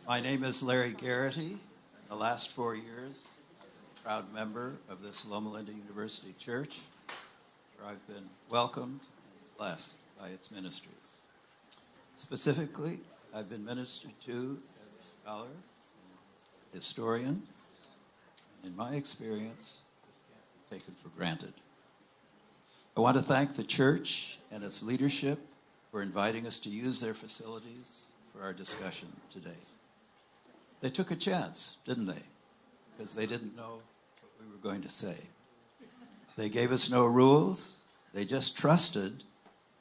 My name is Larry Garrity. In the last 4 years, I'm a proud member of this Loma University Church, where I've been welcomed and blessed by its ministries. Specifically, I've been ministered to as a scholar, historian, and in my experience, this can't be taken for granted. I want to thank the church and its leadership for inviting us to use their facilities for our discussion today. They took a chance, didn't they? Because they didn't know what we were going to say. They gave us no rules. They just trusted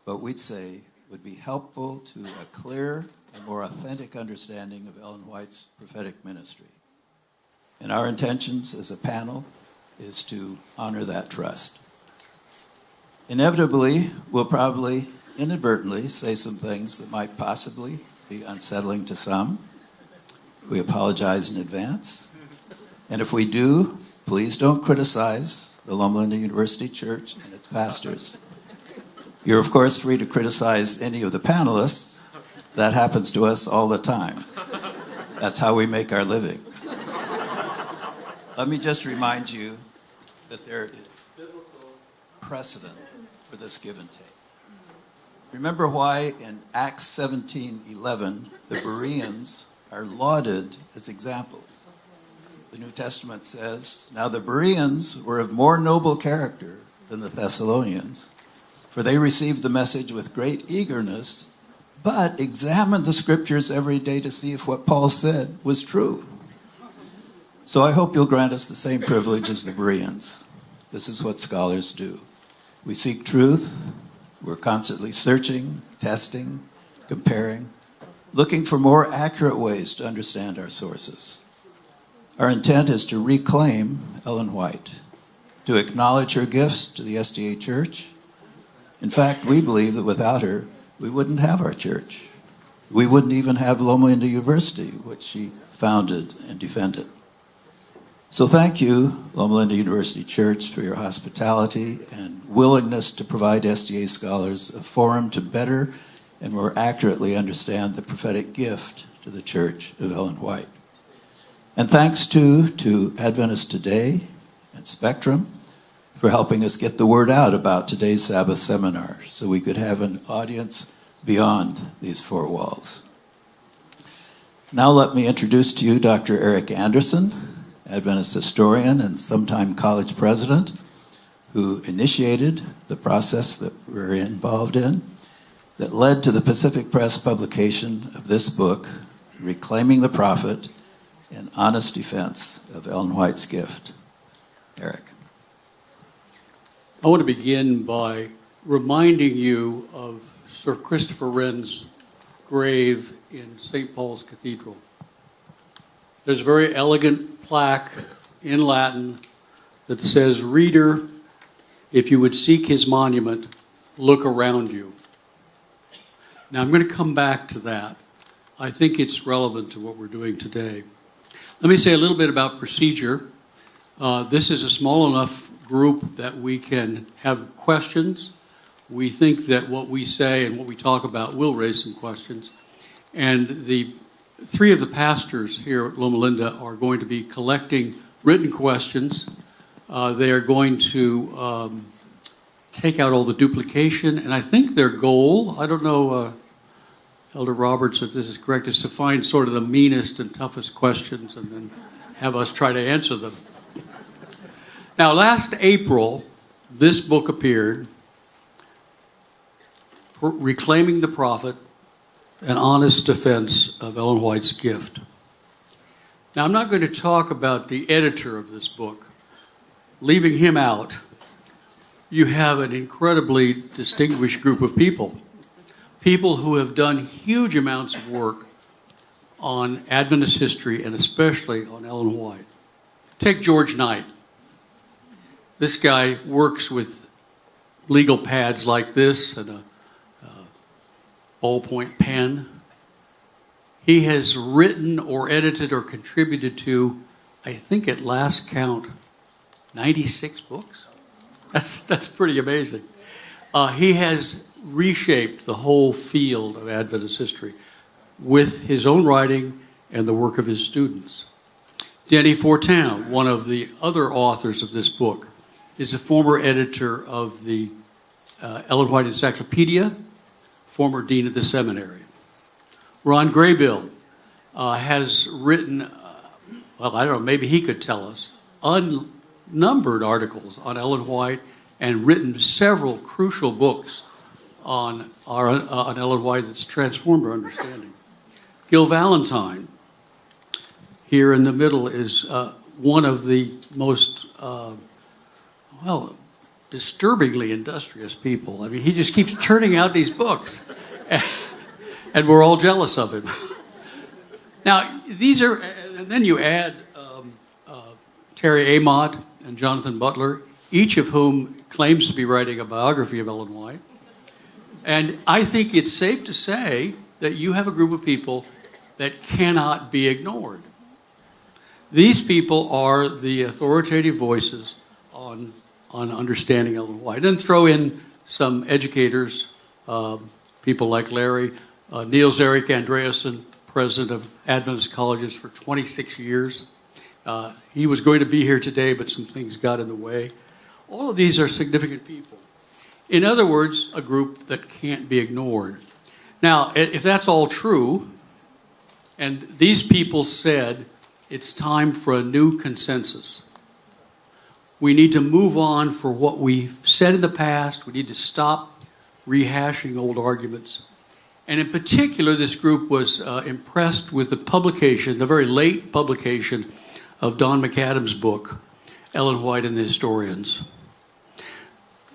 what we'd say would be helpful to a clear and more authentic understanding of Ellen White's prophetic ministry. And our intentions as a panel is to honor that trust. Inevitably, we'll probably inadvertently say some things that might possibly be unsettling to some. We apologize in advance. And if we do, please don't criticize the Loma Linda University Church and its pastors. You're, of course, free to criticize any of the panelists. That happens to us all the time. That's how we make our living. Let me just remind you that there is biblical precedent for this give and take. Remember why in Acts 17:11, the Bereans are lauded as examples. The New Testament says, "Now the Bereans were of more noble character than the Thessalonians, for they received the message with great eagerness, but examined the scriptures every day to see if what Paul said was true." So I hope you'll grant us the same privilege as the Bereans. This is what scholars do. We seek truth. We're constantly searching, testing, comparing, looking for more accurate ways to understand our sources. Our intent is to reclaim Ellen White, to acknowledge her gifts to the SDA Church. In fact, we believe that without her, we wouldn't have our church. We wouldn't even have Loma Linda University, which she founded and defended. So thank you, Loma Linda University Church, for your hospitality and willingness to provide SDA scholars a forum to better and more accurately understand the prophetic gift to the Church of Ellen White. And thanks to Adventist Today and Spectrum for helping us get the word out about today's Sabbath seminar so we could have an audience beyond these four walls. Now let me introduce to you Dr. Eric Anderson, Adventist historian and sometime college president, who initiated the process that we're involved in that led to the Pacific Press publication of this book, Reclaiming the Prophet, an honest defense of Ellen White's gift. Eric. I want to begin by reminding you of Sir Christopher Wren's grave in St. Paul's Cathedral. There's a very elegant plaque in Latin that says, "Reader, if you would seek his monument, look around you." Now, I'm going to come back to that. I think it's relevant to what we're doing today. Let me say a little bit about procedure. This is a small enough group that we can have questions. We think that what we say and what we talk about will raise some questions. And the three of the pastors here at Loma Linda are going to be collecting written questions. They are going to take out all the duplication. And I think their goal, I don't know, Elder Roberts, if this is correct, is to find sort of the meanest and toughest questions and then have us try to answer them. Now, last April, this book appeared, Reclaiming the Prophet, an honest defense of Ellen White's gift. Now, I'm not going to talk about the editor of this book. Leaving him out, you have an incredibly distinguished group of people who have done huge amounts of work on Adventist history and especially on Ellen White. Take George Knight. This guy works with legal pads like this and a ballpoint pen. He has written or edited or contributed to, I think at last count, 96 books. That's pretty amazing. He has reshaped the whole field of Adventist history with his own writing and the work of his students. Denny Fortin, one of the other authors of this book, is a former editor of the Ellen White Encyclopedia, former dean of the seminary. Ron Graybill has written, well, I don't know, maybe he could tell us, unnumbered articles on Ellen White and written several crucial books on Ellen White that's transformed our understanding. Gil Valentine, here in the middle, is one of the most, disturbingly industrious people. I mean, he just keeps turning out these books, and we're all jealous of him. Now, these are, and then you add Terry Amott and Jonathan Butler, each of whom claims to be writing a biography of Ellen White. And I think it's safe to say that you have a group of people that cannot be ignored. These people are the authoritative voices on understanding Ellen White. Then throw in some educators, people like Larry, Niels Erik Andreasen, president of Adventist colleges for 26 years. He was going to be here today, but some things got in the way. All of these are significant people. In other words, a group that can't be ignored. Now, if that's all true, and these people said it's time for a new consensus. We need to move on for what we've said in the past. We need to stop rehashing old arguments. And in particular, this group was impressed with the publication, the very late publication of Don McAdams' book, Ellen White and the Historians.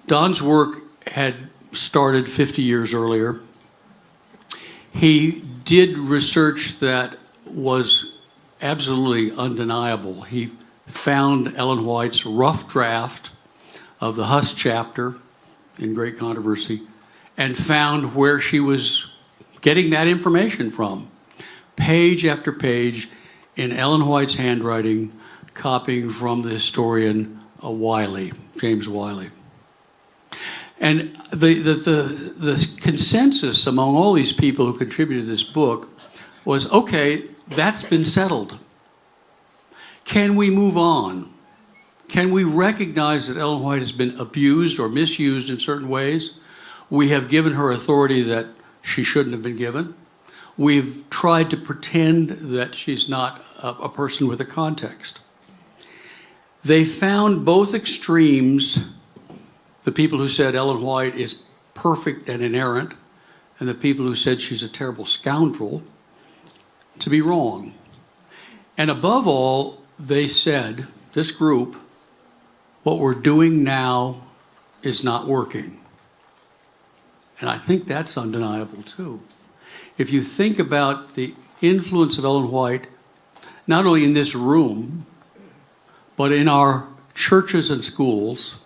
Don's work had started 50 years earlier. He did research that was absolutely undeniable. He found Ellen White's rough draft of the Huss chapter in Great Controversy and found where she was getting that information from. Page after page in Ellen White's handwriting, copying from the historian Wiley, James Wiley. And the consensus among all these people who contributed to this book was, okay, that's been settled. Can we move on? Can we recognize that Ellen White has been abused or misused in certain ways? We have given her authority that she shouldn't have been given. We've tried to pretend that she's not a person with a context. They found both extremes, the people who said Ellen White is perfect and inerrant, and the people who said she's a terrible scoundrel, to be wrong. And above all, they said, this group, what we're doing now is not working. And I think that's undeniable too. If you think about the influence of Ellen White, not only in this room, but in our churches and schools,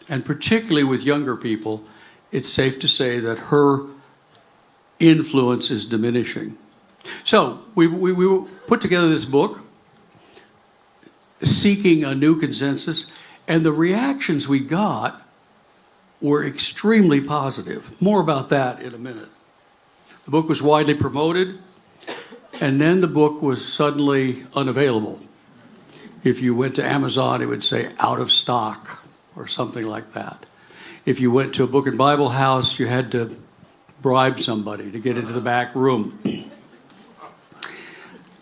and particularly with younger people, it's safe to say that her influence is diminishing. So we put together this book, seeking a new consensus, and the reactions we got were extremely positive. More about that in a minute. The book was widely promoted, and then the book was suddenly unavailable. If you went to Amazon, it would say out of stock or something like that. If you went to a book and Bible house, you had to bribe somebody to get into the back room.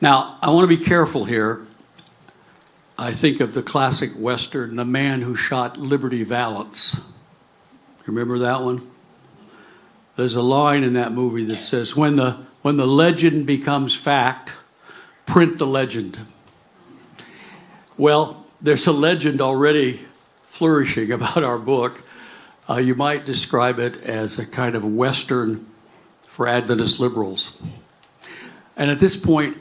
Now, I want to be careful here. I think of the classic Western, The Man Who Shot Liberty Valance. Remember that one? There's a line in that movie that says, when the legend becomes fact, print the legend. Well, there's a legend already flourishing about our book. You might describe it as a kind of Western for Adventist liberals. And at this point,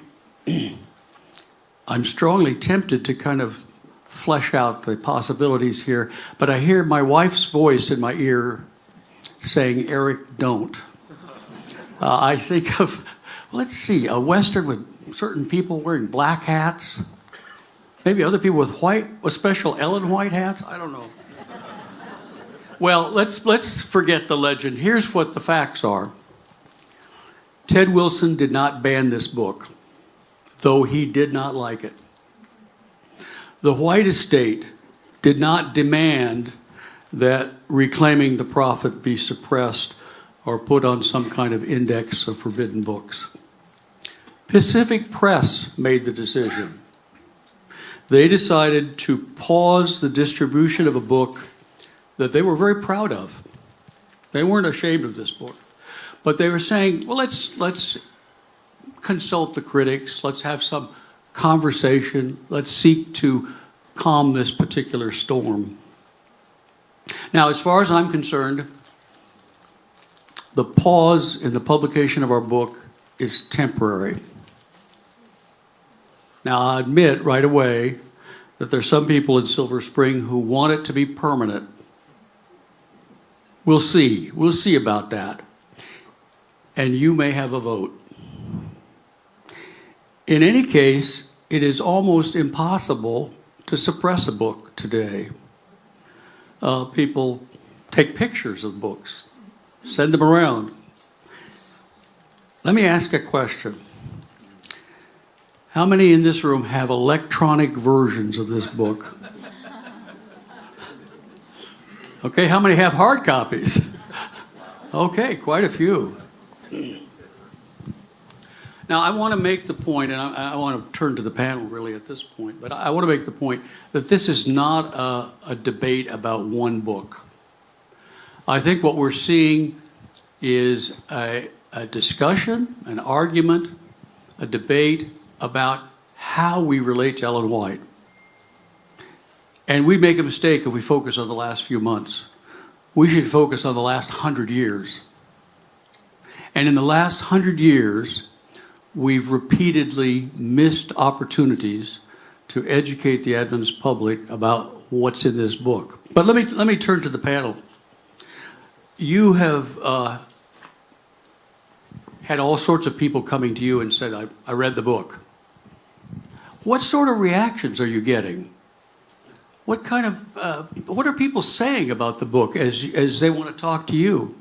I'm strongly tempted to kind of flesh out the possibilities here, but I hear my wife's voice in my ear saying, Eric, don't. I think of, let's see, a Western with certain people wearing black hats, maybe other people with special Ellen White hats, I don't know. Well, let's forget the legend. Here's what the facts are. Ted Wilson did not ban this book. though he did not like it. The White estate did not demand that Reclaiming the Prophet be suppressed or put on some kind of index of forbidden books. Pacific Press made the decision. They decided to pause the distribution of a book that they were very proud of. They weren't ashamed of this book. But they were saying, well, let's consult the critics. Let's have some conversation. Let's seek to calm this particular storm. Now, as far as I'm concerned, the pause in the publication of our book is temporary. Now, I admit right away that there's some people in Silver Spring who want it to be permanent. We'll see. We'll see about that. And you may have a vote. In any case, it is almost impossible to suppress a book today. People take pictures of books, send them around. Let me ask a question. How many in this room have electronic versions of this book? Okay, how many have hard copies? Okay, quite a few. Now, I want to make the point, and I want to turn to the panel really at this point, but I want to make the point that this is not a debate about one book. I think what we're seeing is a discussion, an argument, a debate about how we relate to Ellen White. And we make a mistake if we focus on the last few months. We should focus on the last 100 years. And in the last 100 years, we've repeatedly missed opportunities to educate the Adventist public about what's in this book. But let me turn to the panel. You have had all sorts of people coming to you and said, I read the book. What sort of reactions are you getting? What are people saying about the book as they want to talk to you?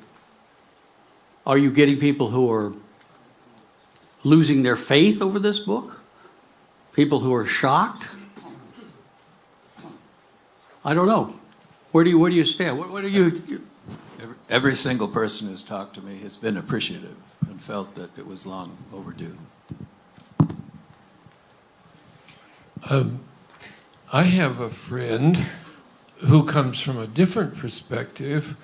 Are you getting people who are losing their faith over this book? People who are shocked? I don't know. Where do you stand? What are you? Every single person who's talked to me has been appreciative and felt that it was long overdue. I have a friend who comes from a different perspective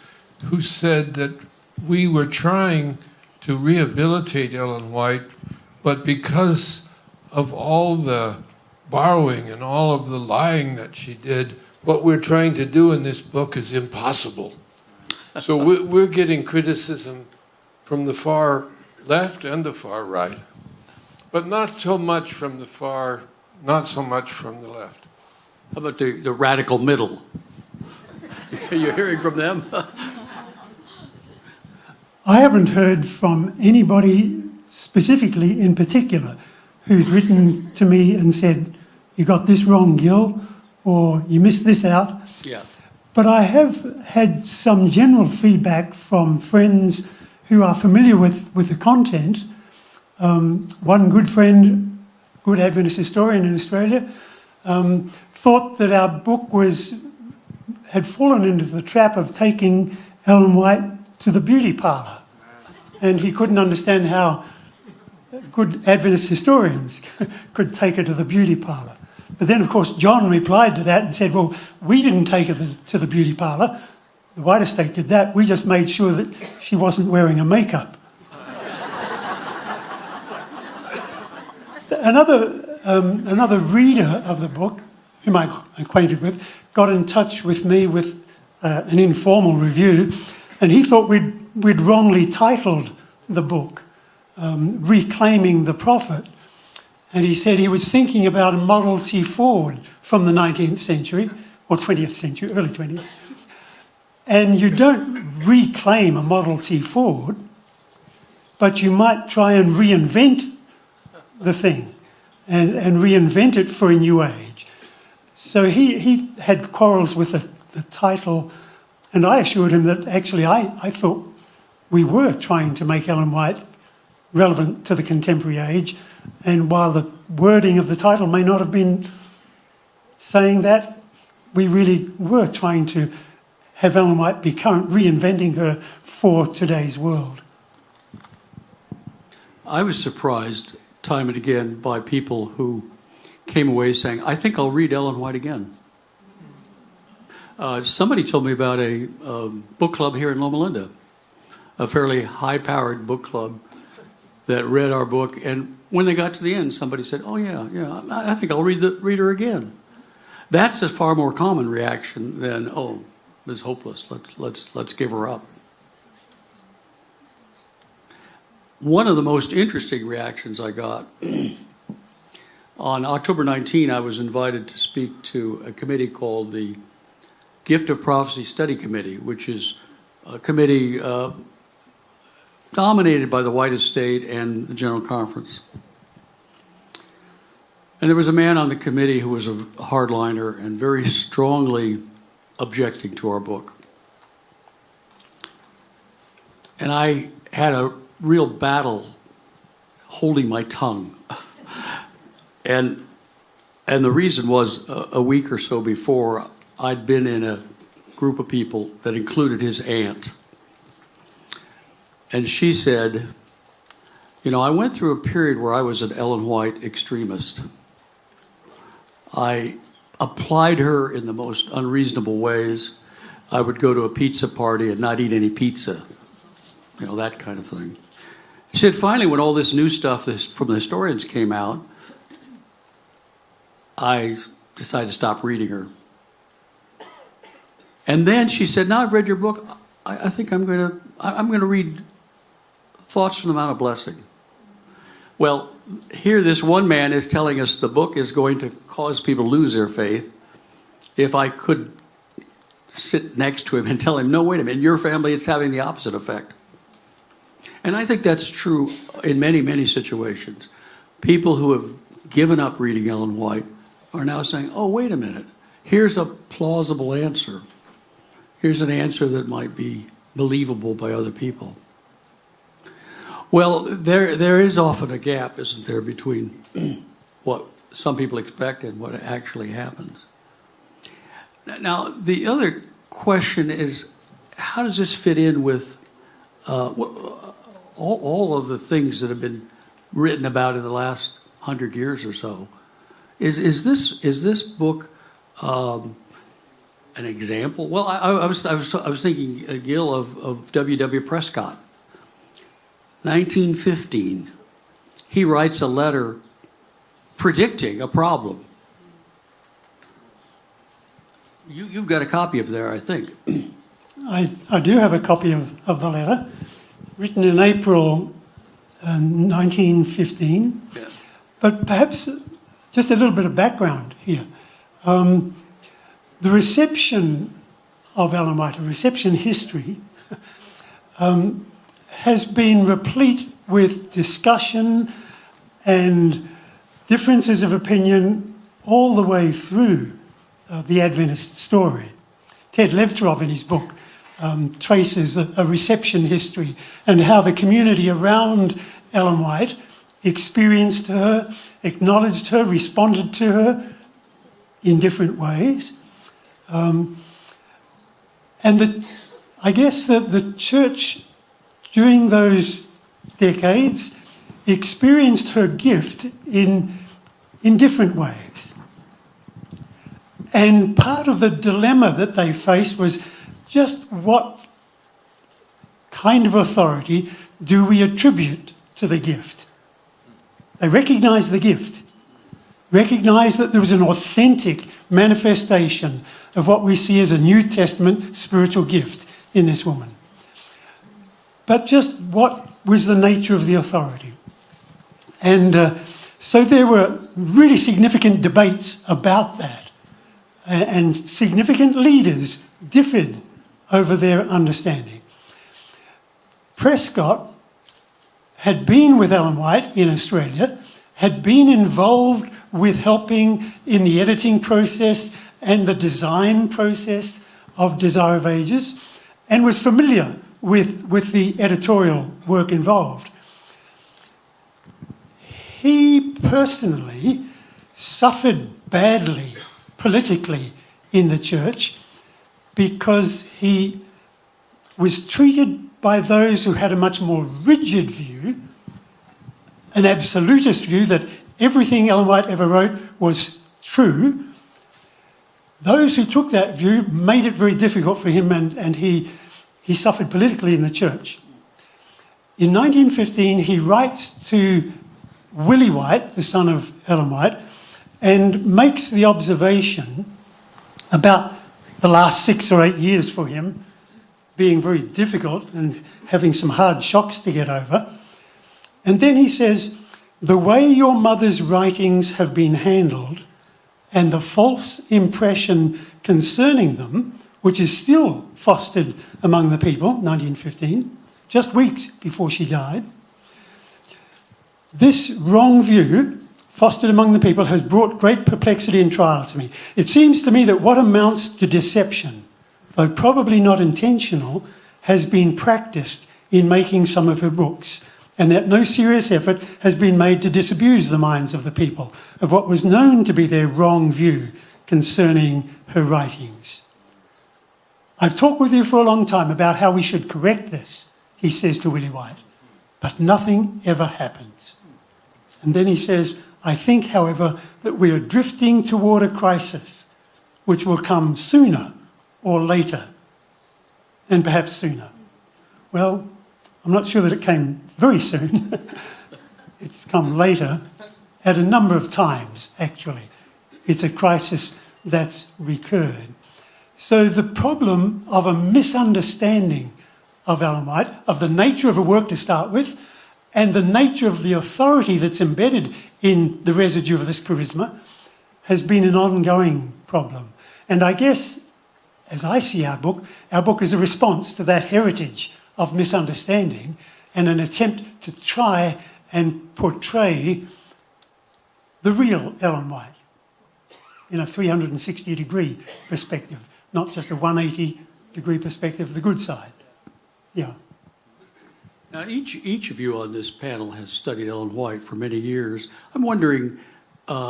who said that we were trying to rehabilitate Ellen White, but because of all the borrowing and all of the lying that she did, what we're trying to do in this book is impossible. So we're getting criticism from the far left and the far right, but not so much from the left. How about the radical middle? You're hearing from them? I haven't heard from anybody specifically in particular who's written to me and said, you got this wrong, Gil, or you missed this out. Yeah. But I have had some general feedback from friends who are familiar with the content. One good friend, good Adventist historian in Australia, thought that our book had fallen into the trap of taking Ellen White to the beauty parlour. And he couldn't understand how good Adventist historians could take her to the beauty parlour. But then, of course, John replied to that and said, well, we didn't take her to the beauty parlour. The White Estate did that. We just made sure that she wasn't wearing a makeup. Another reader of the book, whom I'm acquainted with, got in touch with me with an informal review, and he thought we'd wrongly titled the book, Reclaiming the Prophet. And he said he was thinking about a Model T Ford from the 19th century, or 20th century, early 20th. And you don't reclaim a Model T Ford, but you might try and reinvent the thing and reinvent it for a new age. So he had quarrels with the title, and I assured him that actually I thought we were trying to make Ellen White relevant to the contemporary age, and while the wording of the title may not have been saying that. We really were trying to have Ellen White be current, reinventing her for today's world. I was surprised time and again by people who came away saying, I think I'll read Ellen White again. Somebody told me about a book club here in Loma Linda, a fairly high-powered book club that read our book, and when they got to the end, somebody said, oh yeah, I think I'll read her again. That's a far more common reaction than, oh, this is hopeless, let's give her up. One of the most interesting reactions I got, on October 19, I was invited to speak to a committee called the Gift of Prophecy Study Committee, which is a committee dominated by the White Estate and the General Conference. And there was a man on the committee who was a hardliner and very strongly objecting to our book. And I had a real battle holding my tongue. And the reason was a week or so before, I'd been in a group of people that included his aunt. And she said, you know, I went through a period where I was an Ellen White extremist. I applied her in the most unreasonable ways. I would go to a pizza party and not eat any pizza, you know, that kind of thing. She said, finally, when all this new stuff from the historians came out, I decided to stop reading her. And then she said, now I've read your book, I think I'm going to read Thoughts from the Mount of Blessing. Well, here this one man is telling us the book is going to cause people to lose their faith. If I could sit next to him and tell him, no, wait a minute, in your family it's having the opposite effect. And I think that's true in many, many situations. People who have given up reading Ellen White are now saying, oh, wait a minute, here's a plausible answer. Here's an answer that might be believable by other people. Well, there is often a gap, isn't there, between what some people expect and what actually happens. Now, the other question is, how does this fit in with all of the things that have been written about in the last 100 years or so? Is this book an example? Well, I was thinking, Gil, of W.W. Prescott. 1915, he writes a letter predicting a problem. You've got a copy of there, I think. I do have a copy of the letter, written in April 1915. Yes. But perhaps just a little bit of background here. The reception of Ellen White, a reception history, has been replete with discussion and differences of opinion all the way through the Adventist story. Ted Levtrov, in his book, traces a reception history and how the community around Ellen White experienced her, acknowledged her, responded to her in different ways. And I guess the church during those decades experienced her gift in different ways. And part of the dilemma that they faced was just what kind of authority do we attribute to the gift? They recognised the gift, recognised that there was an authentic manifestation of what we see as a New Testament spiritual gift in this woman. But just what was the nature of the authority? And so there were really significant debates about that. And significant leaders differed over their understanding. Prescott had been with Ellen White in Australia, had been involved with helping in the editing process and the design process of Desire of Ages, and was familiar with the editorial work involved. he personally suffered badly politically in the church because he was treated by those who had a much more rigid view, an absolutist view that everything Ellen White ever wrote was true. Those who took that view made it very difficult for him, and he suffered politically in the church. In 1915, he writes to Willie White, the son of Ellen White, and makes the observation about the last 6 or 8 years for him being very difficult and having some hard shocks to get over. And then he says, the way your mother's writings have been handled and the false impression concerning them, which is still fostered among the people, 1915, just weeks before she died, this wrong view fostered among the people has brought great perplexity and trial to me. It seems to me that what amounts to deception, though probably not intentional, has been practiced in making some of her books, and that no serious effort has been made to disabuse the minds of the people of what was known to be their wrong view concerning her writings. I've talked with you for a long time about how we should correct this, he says to Willie White, but nothing ever happens. And then he says, I think, however, that we are drifting toward a crisis which will come sooner or later, and perhaps sooner. Well, I'm not sure that it came very soon. It's come later at a number of times, actually. It's a crisis that's recurred. So the problem of a misunderstanding of Ellen White, of the nature of her work to start with, and the nature of the authority that's embedded in the residue of this charisma, has been an ongoing problem. And I guess, as I see our book is a response to that heritage of misunderstanding and an attempt to try and portray the real Ellen White in a 360-degree perspective, not just a 180-degree perspective, the good side. Yeah. Now, each of you on this panel has studied Ellen White for many years. I'm wondering,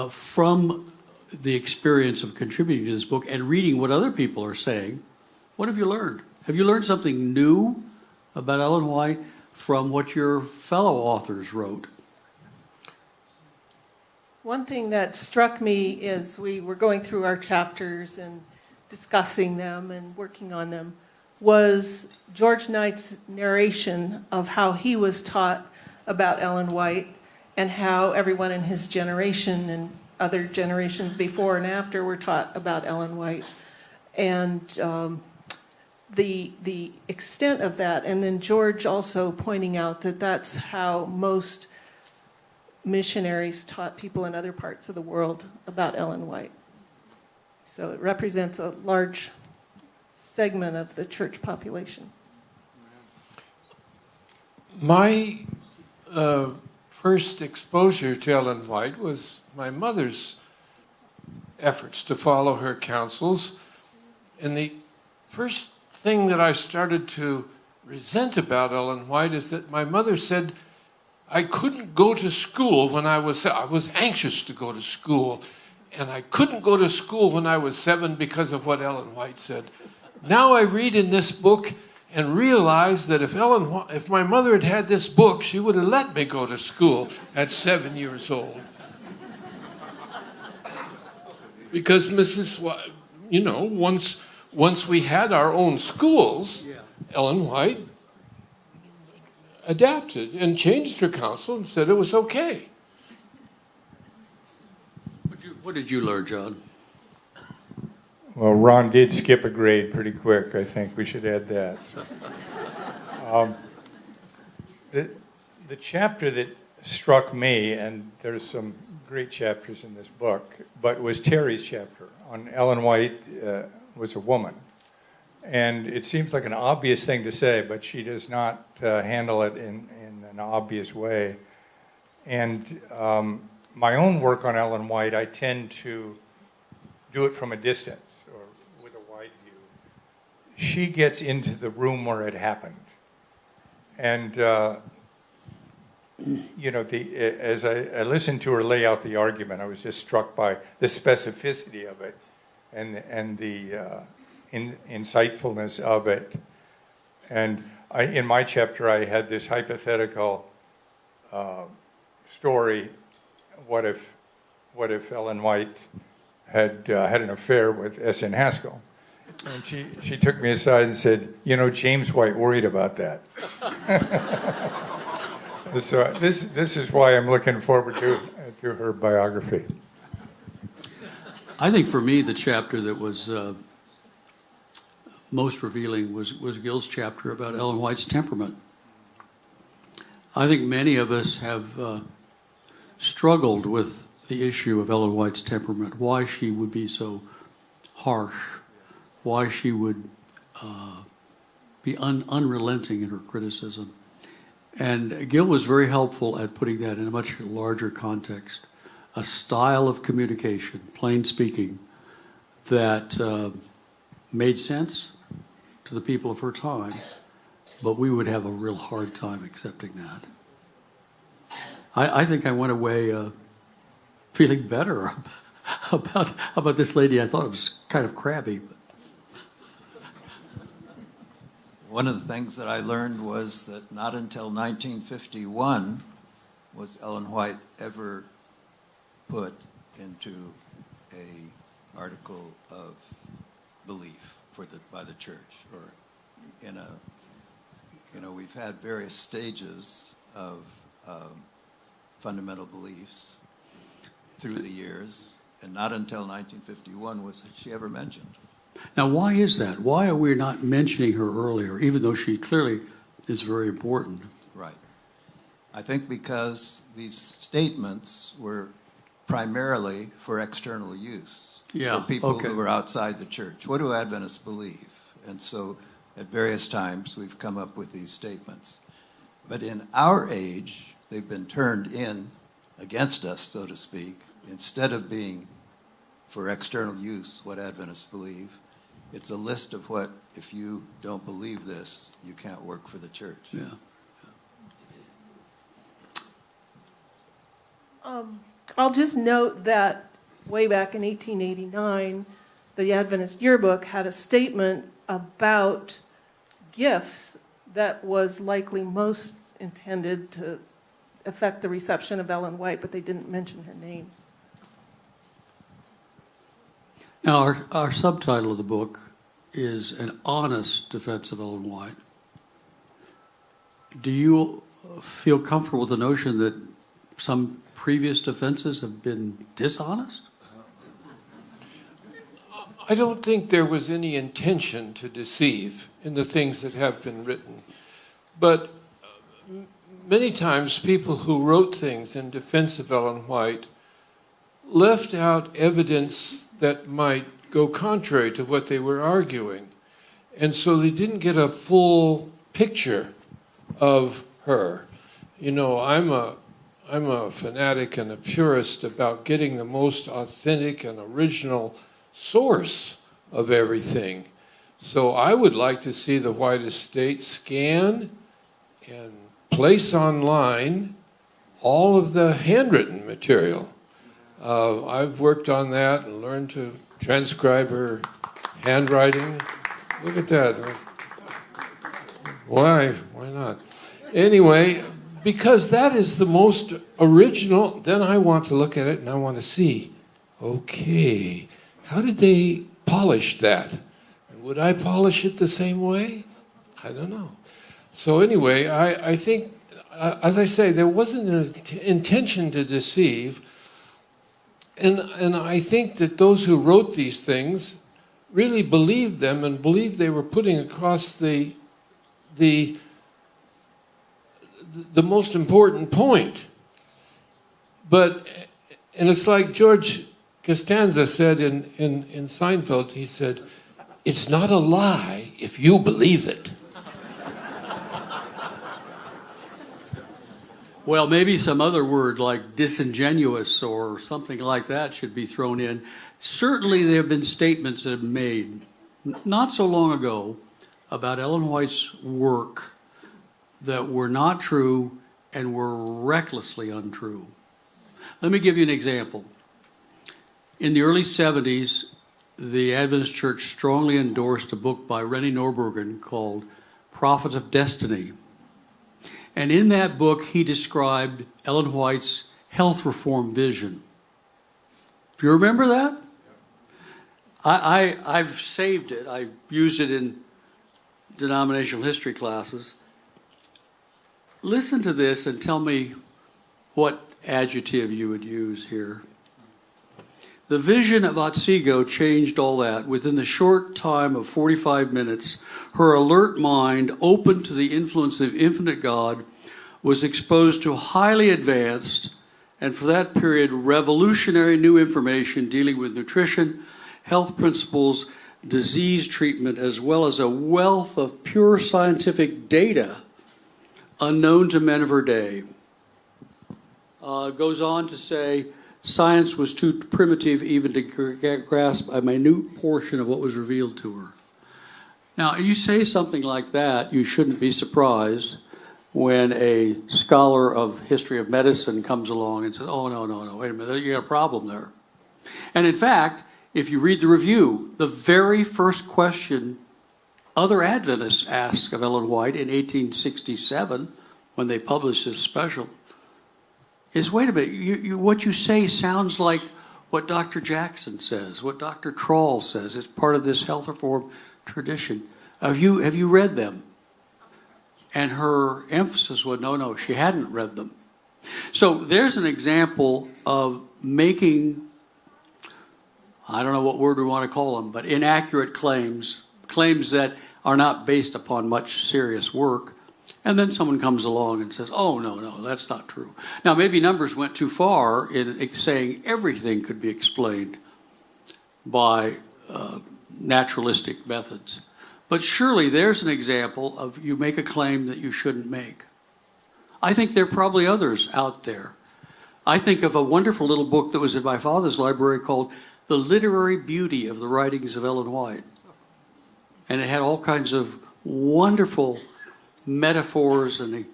from the experience of contributing to this book and reading what other people are saying, what have you learned? Have you learned something new about Ellen White from what your fellow authors wrote? One thing that struck me as we were going through our chapters and discussing them and working on them was George Knight's narration of how he was taught about Ellen White and how everyone in his generation and other generations before and after were taught about Ellen White. And the extent of that, and then George also pointing out that that's how most missionaries taught people in other parts of the world about Ellen White. So it represents a large segment of the church population. My first exposure to Ellen White was my mother's efforts to follow her counsels. And the first thing that I started to resent about Ellen White is that my mother said I couldn't go to school when I was anxious to go to school, and I couldn't go to school when I was 7 because of what Ellen White said. Now I read in this book and realize that if my mother had had this book, she would have let me go to school at 7 years old. Because once we had our own schools, Ellen White adapted and changed her counsel and said it was okay. What did you learn, John? Well, Ron did skip a grade pretty quick. I think we should add that. The chapter that struck me, and there's some great chapters in this book, but was Terry's chapter on Ellen White was a woman. And it seems like an obvious thing to say, but she does not handle it in an obvious way. And my own work on Ellen White, I tend to do it from a distance or with a wide view. She gets into the room where it happened. And as I listened to her lay out the argument, I was just struck by the specificity of it and the insightfulness of it. And in my chapter, I had this hypothetical story. What if Ellen White had an affair with S.N. Haskell? And she took me aside and said, James White worried about that. So this is why I'm looking forward to her biography. I think for me, the chapter that was most revealing was Gil's chapter about Ellen White's temperament. I think many of us have struggled with the issue of Ellen White's temperament, why she would be so harsh, why she would be unrelenting in her criticism. And Gil was very helpful at putting that in a much larger context, a style of communication, plain speaking, that made sense to the people of her time, but we would have a real hard time accepting that. I think I went away feeling better about this lady. I thought it was kind of crabby. One of the things that I learned was that not until 1951 was Ellen White ever put into an article of belief by the church, or we've had various stages of fundamental beliefs through the years, and not until 1951 was she ever mentioned. Now, why is that? Why are we not mentioning her earlier, even though she clearly is very important? Right. I think because these statements were primarily for external use. Yeah, for people okay. who are outside the church. What do Adventists believe? And so at various times we've come up with these statements. But in our age, they've been turned in against us, so to speak. Instead of being for external use, what Adventists believe, it's a list of what, if you don't believe this, you can't work for the church. Yeah. I'll just note that way back in 1889, the Adventist Yearbook had a statement about gifts that was likely most intended to affect the reception of Ellen White, but they didn't mention her name. Now, our subtitle of the book is An Honest Defense of Ellen White. Do you feel comfortable with the notion that some previous defenses have been dishonest? I don't think there was any intention to deceive in the things that have been written. But many times people who wrote things in defense of Ellen White left out evidence that might go contrary to what they were arguing. And so they didn't get a full picture of her. I'm a fanatic and a purist about getting the most authentic and original source of everything. So I would like to see the White Estate scan and place online all of the handwritten material. I've worked on that and learned to transcribe her handwriting. Look at that. Why not? Anyway, because that is the most original, then I want to look at it and I want to see, okay, how did they polish that? And would I polish it the same way? I don't know. So anyway, I think, as I say, there wasn't an intention to deceive. And I think that those who wrote these things really believed them and believed they were putting across the most important point. And it's like George Costanza said in Seinfeld, he said, "It's not a lie if you believe it." Well, maybe some other word like disingenuous or something like that should be thrown in. Certainly there have been statements that have been made not so long ago about Ellen White's work that were not true and were recklessly untrue. Let me give you an example. In the early 70s, the Adventist Church strongly endorsed a book by Rennie Norbergen called Prophet of Destiny. And in that book, he described Ellen White's health reform vision. Do you remember that? I've saved it. I used it in denominational history classes. Listen to this and tell me what adjective you would use here. The vision of Otsego changed all that. Within the short time of 45 minutes, her alert mind, open to the influence of infinite God, was exposed to highly advanced, and for that period, revolutionary new information dealing with nutrition, health principles, disease treatment, as well as a wealth of pure scientific data unknown to men of her day. Goes on to say, science was too primitive even to grasp a minute portion of what was revealed to her. Now, you say something like that, you shouldn't be surprised when a scholar of history of medicine comes along and says, oh, no, wait a minute, you got a problem there. And in fact, if you read the review, the very first question other Adventists asked of Ellen White in 1867, when they published this special, is, wait a minute, what you say sounds like what Dr. Jackson says, what Dr. Troll says. It's part of this health reform tradition. Have you read them? And her emphasis was, no, she hadn't read them. So there's an example of making, I don't know what word we want to call them, but inaccurate claims that are not based upon much serious work. And then someone comes along and says, oh, no, that's not true. Now, maybe numbers went too far in saying everything could be explained by naturalistic methods. But surely there's an example of you make a claim that you shouldn't make. I think there are probably others out there. I think of a wonderful little book that was in my father's library called The Literary Beauty of the Writings of Ellen White. And it had all kinds of wonderful metaphors and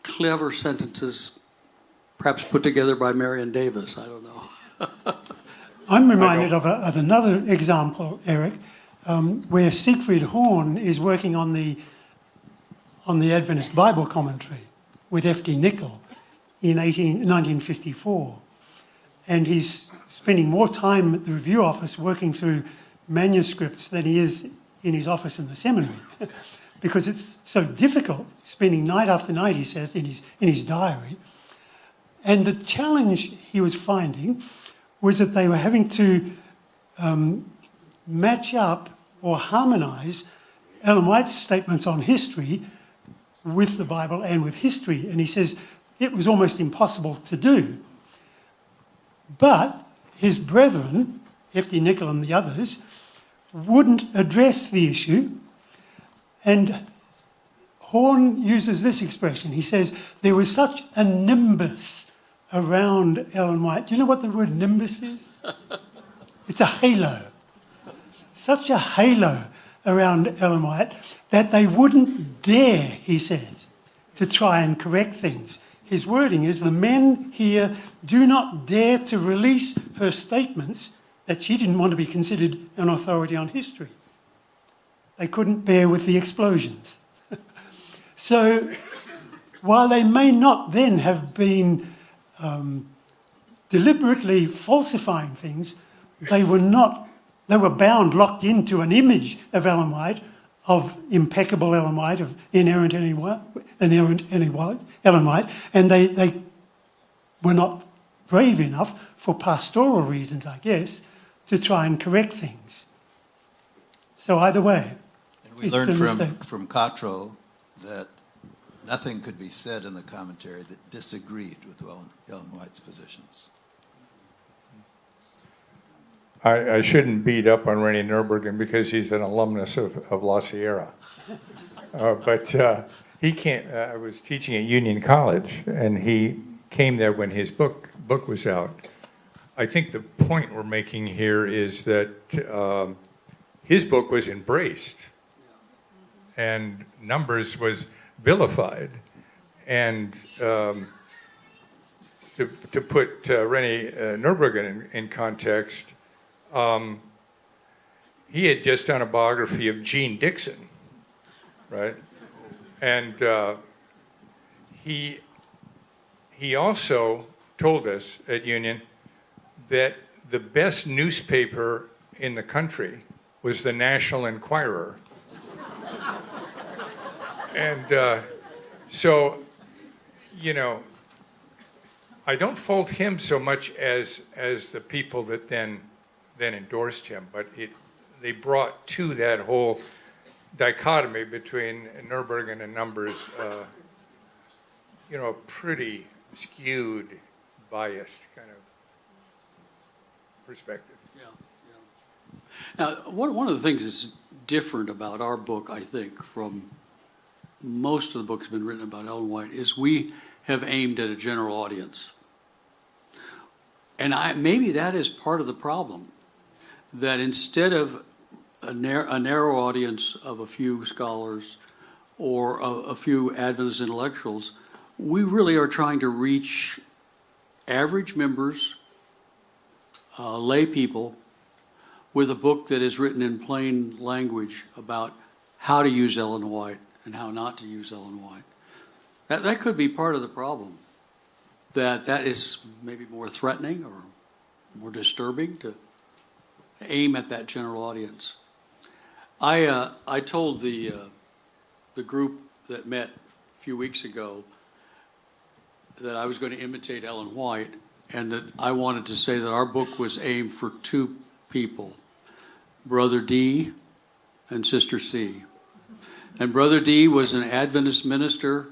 clever sentences, perhaps put together by Marion Davis. I don't know. I'm reminded of another example, Eric, where Siegfried Horn is working on the Adventist Bible commentary with F.D. Nicol in 1954. And he's spending more time at the review office working through manuscripts than he is in his office in the seminary. Because it's so difficult, spending night after night, he says, in his diary. And the challenge he was finding was that they were having to match up or harmonise Ellen White's statements on history with the Bible and with history. And he says it was almost impossible to do. But his brethren, F.D. Nicol and the others, wouldn't address the issue. And Horn uses this expression. He says, there was such a nimbus around Ellen White. Do you know what the word nimbus is? It's a halo. Such a halo around Ellen White that they wouldn't dare, he says, to try and correct things. His wording is, the men here do not dare to release her statements that she didn't want to be considered an authority on history. They couldn't bear with the explosions. So while they may not then have been deliberately falsifying things, they were bound, locked into an image of Ellen White, of impeccable Ellen White, of inerrant Ellen White, and they were not brave enough, for pastoral reasons, I guess, to try and correct things. So either way, we learned from Cottrell that nothing could be said in the commentary that disagreed with Ellen White's positions. I shouldn't beat up on Rennie Norbergen because he's an alumnus of La Sierra. But he can't. I was teaching at Union College, and he came there when his book was out. I think the point we're making here is that his book was embraced, and Numbers was vilified. And to put Rennie Nurburgren in context, he had just done a biography of Gene Dixon, right? And he also told us at Union that the best newspaper in the country was the National Enquirer. And so, you know, I don't fault him so much as the people that then endorsed him, but they brought to that whole dichotomy between Nurburgren and Numbers, you know, a pretty skewed, biased kind of perspective. Yeah, yeah. Now, one of the things that's different about our book, I think, from most of the books that have been written about Ellen White, is we have aimed at a general audience. And maybe that is part of the problem, that instead of a narrow audience of a few scholars or a few Adventist intellectuals, we really are trying to reach average members, lay people, with a book that is written in plain language about how to use Ellen White and how not to use Ellen White. That could be part of the problem, that is maybe more threatening or more disturbing to aim at that general audience. I told the group that met a few weeks ago that I was going to imitate Ellen White, and that I wanted to say that our book was aimed for two people, Brother D and Sister C. And Brother D was an Adventist minister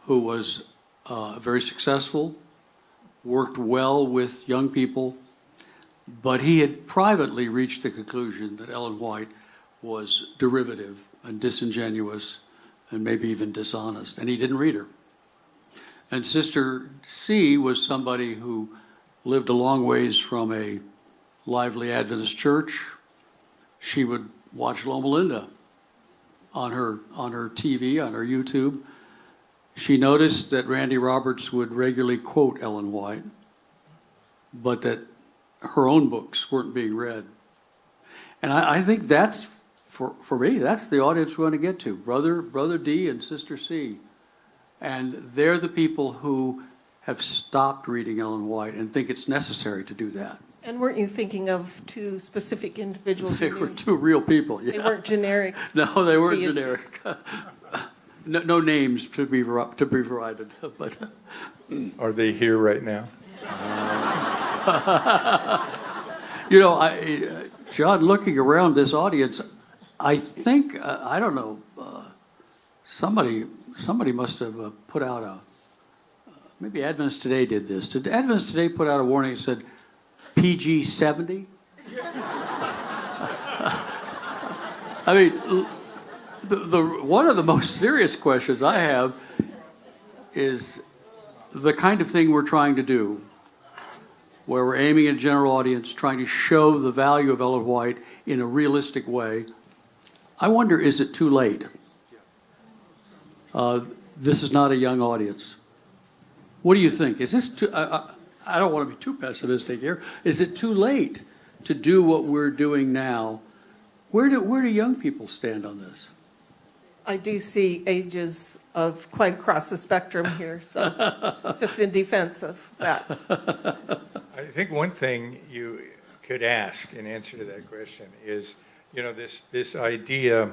who was very successful, worked well with young people, but he had privately reached the conclusion that Ellen White was derivative and disingenuous and maybe even dishonest, and he didn't read her. And Sister C was somebody who lived a long ways from a lively Adventist church. She would watch Loma Linda on her TV, on her YouTube. She noticed that Randy Roberts would regularly quote Ellen White, but that her own books weren't being read. And I think that's, for me, that's the audience we want to get to, Brother D and Sister C. And they're the people who have stopped reading Ellen White and think it's necessary to do that. And weren't you thinking of two specific individuals? They were two real people, yeah. They weren't generic. No, they weren't deities. generic. No names to be provided, but Are they here right now? you know, John, looking around this audience, I think I don't know. Somebody must have put out maybe Adventist Today did this. Did Adventist Today put out a warning that said PG-70? I mean, the one of the most serious questions I have is the kind of thing we're trying to do, where we're aiming at a general audience, trying to show the value of Ellen White in a realistic way. I wonder, is it too late? This is not a young audience. What do you think? Is this too? I don't want to be too pessimistic here. Is it too late to do what we're doing now? Where do young people stand on this? I do see ages of quite across the spectrum here, so just in defense of that. I think one thing you could ask in answer to that question is, you know, this idea,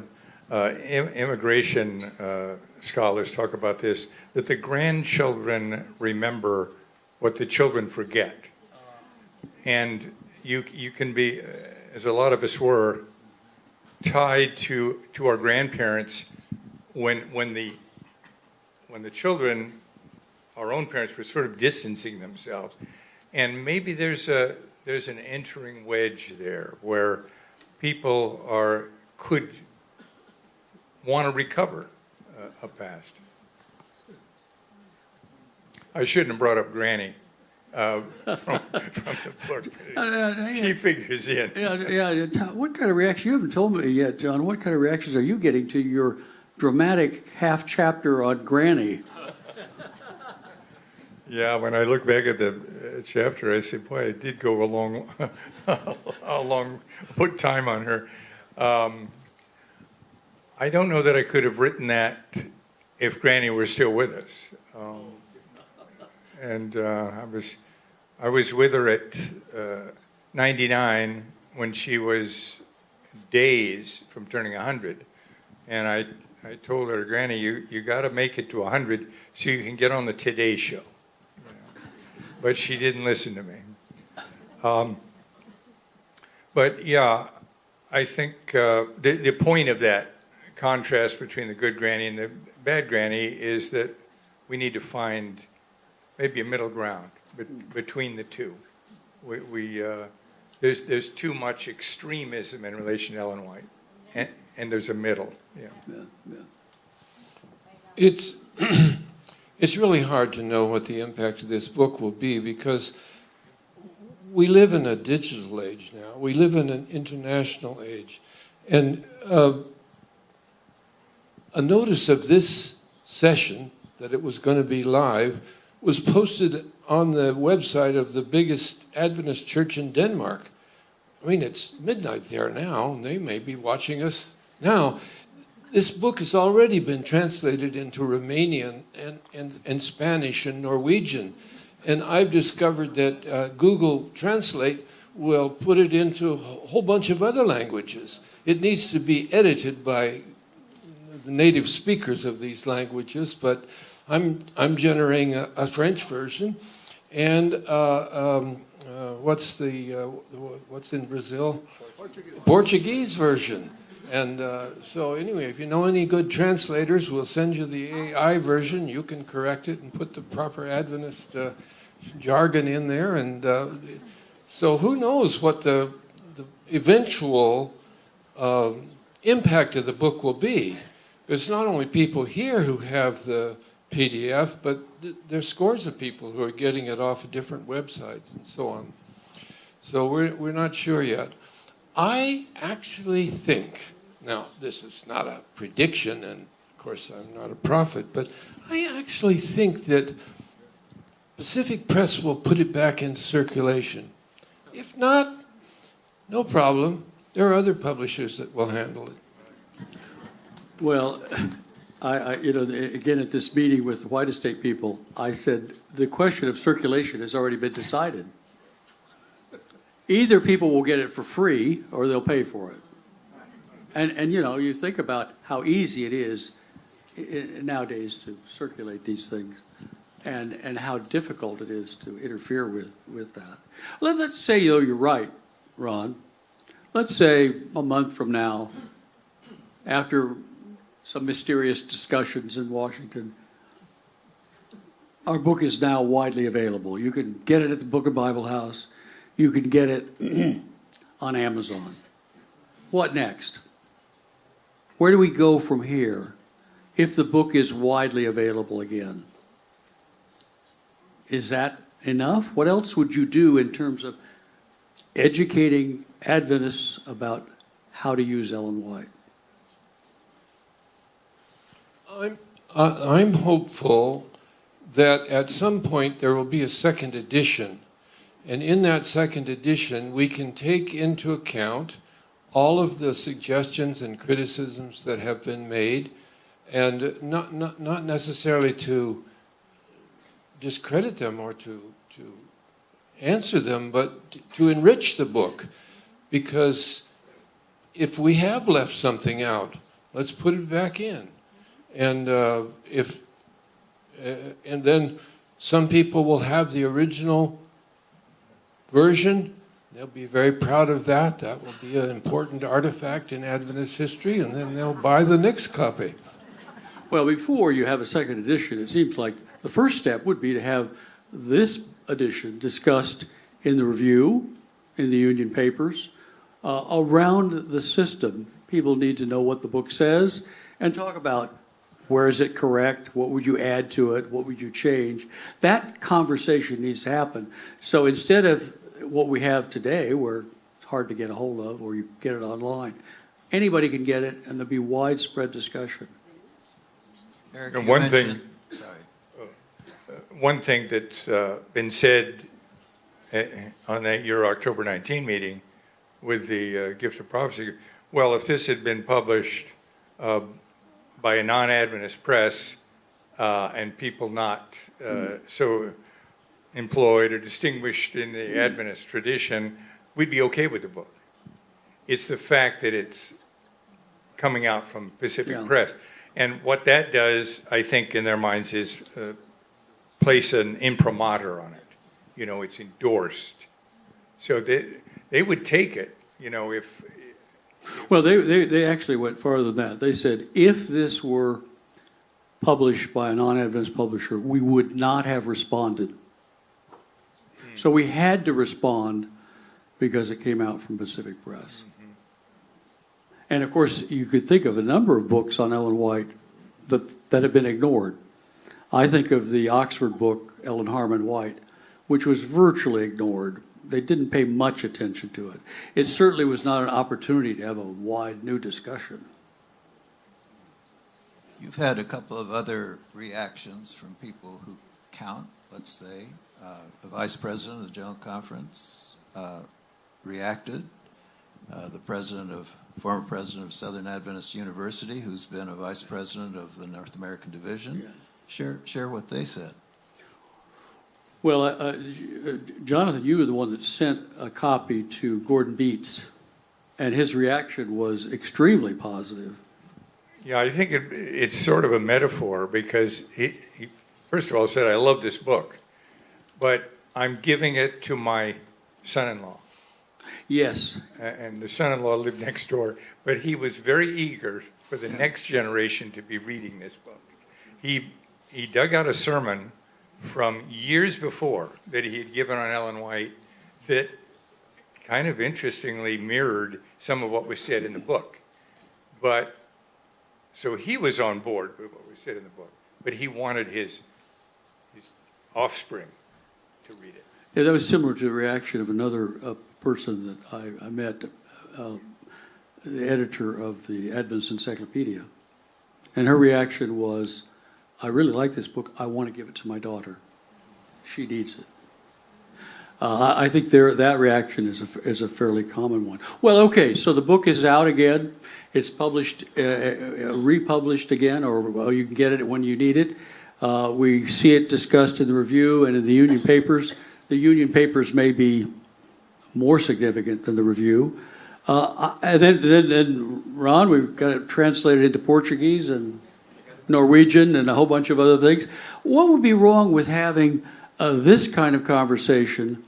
immigration scholars talk about this, that the grandchildren remember what the children forget. And you can be, as a lot of us were, tied to our grandparents when the children, our own parents, were sort of distancing themselves. And maybe there's an entering wedge there where people could want to recover a past. I shouldn't have brought up Granny from the floor. She figures in. Yeah. What kind of reaction? You haven't told me yet, John. What kind of reactions are you getting to your dramatic half chapter on Granny? Yeah, when I look back at the chapter, I say, boy, I did go a long put time on her. I don't know that I could have written that if Granny were still with us. I was with her at 99 when she was days from turning 100, and I told her, Granny, you got to make it to 100 so you can get on the Today Show. But she didn't listen to me. But yeah, I think the point of that contrast between the good granny and the bad granny is that we need to find maybe a middle ground between the two. There's too much extremism in relation to Ellen White, and there's a middle. Yeah. It's it's really hard to know what the impact of this book will be, because we live in a digital age now. We live in an international age. And a notice of this session, that it was going to be live, was posted on the website of the biggest Adventist church in Denmark. I mean, it's midnight there now, and they may be watching us now. This book has already been translated into Romanian and Spanish and Norwegian. And I've discovered that Google Translate will put it into a whole bunch of other languages. It needs to be edited by the native speakers of these languages, but I'm generating a French version, and what's in Brazil? Portuguese version. And so anyway, if you know any good translators, we'll send you the AI version. You can correct it and put the proper Adventist jargon in there. And so who knows what the eventual impact of the book will be. There's not only people here who have the PDF, but there's scores of people who are getting it off of different websites and so on. So we're not sure yet. I actually think, now this is not a prediction, and of course I'm not a prophet, but I actually think that Pacific Press will put it back into circulation. If not, no problem. There are other publishers that will handle it. Well, again, at this meeting with the White Estate people, I said the question of circulation has already been decided. Either people will get it for free or they'll pay for it. And you think about how easy it is nowadays to circulate these things, and how difficult it is to interfere with that. Let's say, though, you're right, Ron. Let's say a month from now, after some mysterious discussions in Washington, our book is now widely available. You can get it at the Book and Bible House. You can get it on Amazon. What next? Where do we go from here if the book is widely available again? Is that enough? What else would you do in terms of educating Adventists about how to use Ellen White? I'm hopeful that at some point there will be a second edition. And in that second edition, we can take into account all of the suggestions and criticisms that have been made, and not necessarily to discredit them or to answer them, but to enrich the book. Because if we have left something out, let's put it back in. And and then some people will have the original version. They'll be very proud of that. That will be an important artifact in Adventist history, and then they'll buy the next copy. Well, before you have a second edition, it seems like the first step would be to have this edition discussed in the review, in the union papers, around the system. People need to know what the book says and talk about where is it correct, what would you add to it, what would you change. That conversation needs to happen. So instead of what we have today, where it's hard to get a hold of, or you get it online, anybody can get it, and there'll be widespread discussion. Eric, And you one mentioned- thing- Sorry. one thing that's been said on your October 19 meeting with the gift of prophecy, well, if this had been published by a non-Adventist press and people not so employed or distinguished in the Adventist tradition, we'd be okay with the book. It's the fact that it's coming out from Pacific Press. And what that does, I think, in their minds is place an imprimatur on it. You know, it's endorsed. So they would take it, you know, if... Well, they actually went farther than that. They said, if this were published by a non-Adventist publisher, we would not have responded. So we had to respond because it came out from Pacific Press. And of course, you could think of a number of books on Ellen White that have been ignored. I think of the Oxford book, Ellen Harmon White, which was virtually ignored. They didn't pay much attention to it. It certainly was not an opportunity to have a wide new discussion. You've had a couple of other reactions from people who count, let's say. The vice president of the General Conference reacted. The former president of Southern Adventist University, who's been a vice president of the North American Division. Share what they said. Well, Jonathan, you were the one that sent a copy to Gordon Beats, and his reaction was extremely positive. Yeah, I think it's sort of a metaphor because he first of all said, I love this book, but I'm giving it to my son-in-law. Yes. And the son-in-law lived next door, but he was very eager for the next generation to be reading this book. He dug out a sermon from years before that he had given on Ellen White that kind of interestingly mirrored some of what was said in the book. But so he was on board with what was said in the book, but he wanted his offspring to read it. Yeah, that was similar to the reaction of another person that I met, the editor of the Adventist Encyclopedia. And her reaction was, I really like this book. I want to give it to my daughter. She needs it. I think that reaction is a fairly common one. Well, okay, so the book is out again. It's published, republished again, or you can get it when you need it. We see it discussed in the review and in the union papers. The union papers may be more significant than the review. And then, Ron, we've got it translated into Portuguese and Norwegian and a whole bunch of other things. What would be wrong with having this kind of conversation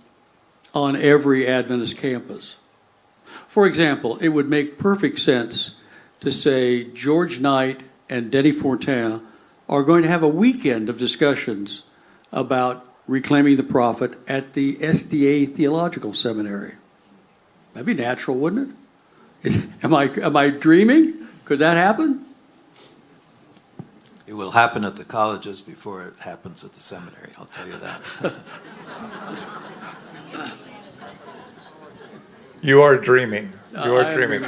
on every Adventist campus? For example, it would make perfect sense to say George Knight and Denny Fortin are going to have a weekend of discussions about reclaiming the prophet at the SDA Theological Seminary. That'd be natural, wouldn't it? Am I dreaming? Could that happen? It will happen at the colleges before it happens at the seminary, I'll tell you that. You are dreaming. You are dreaming.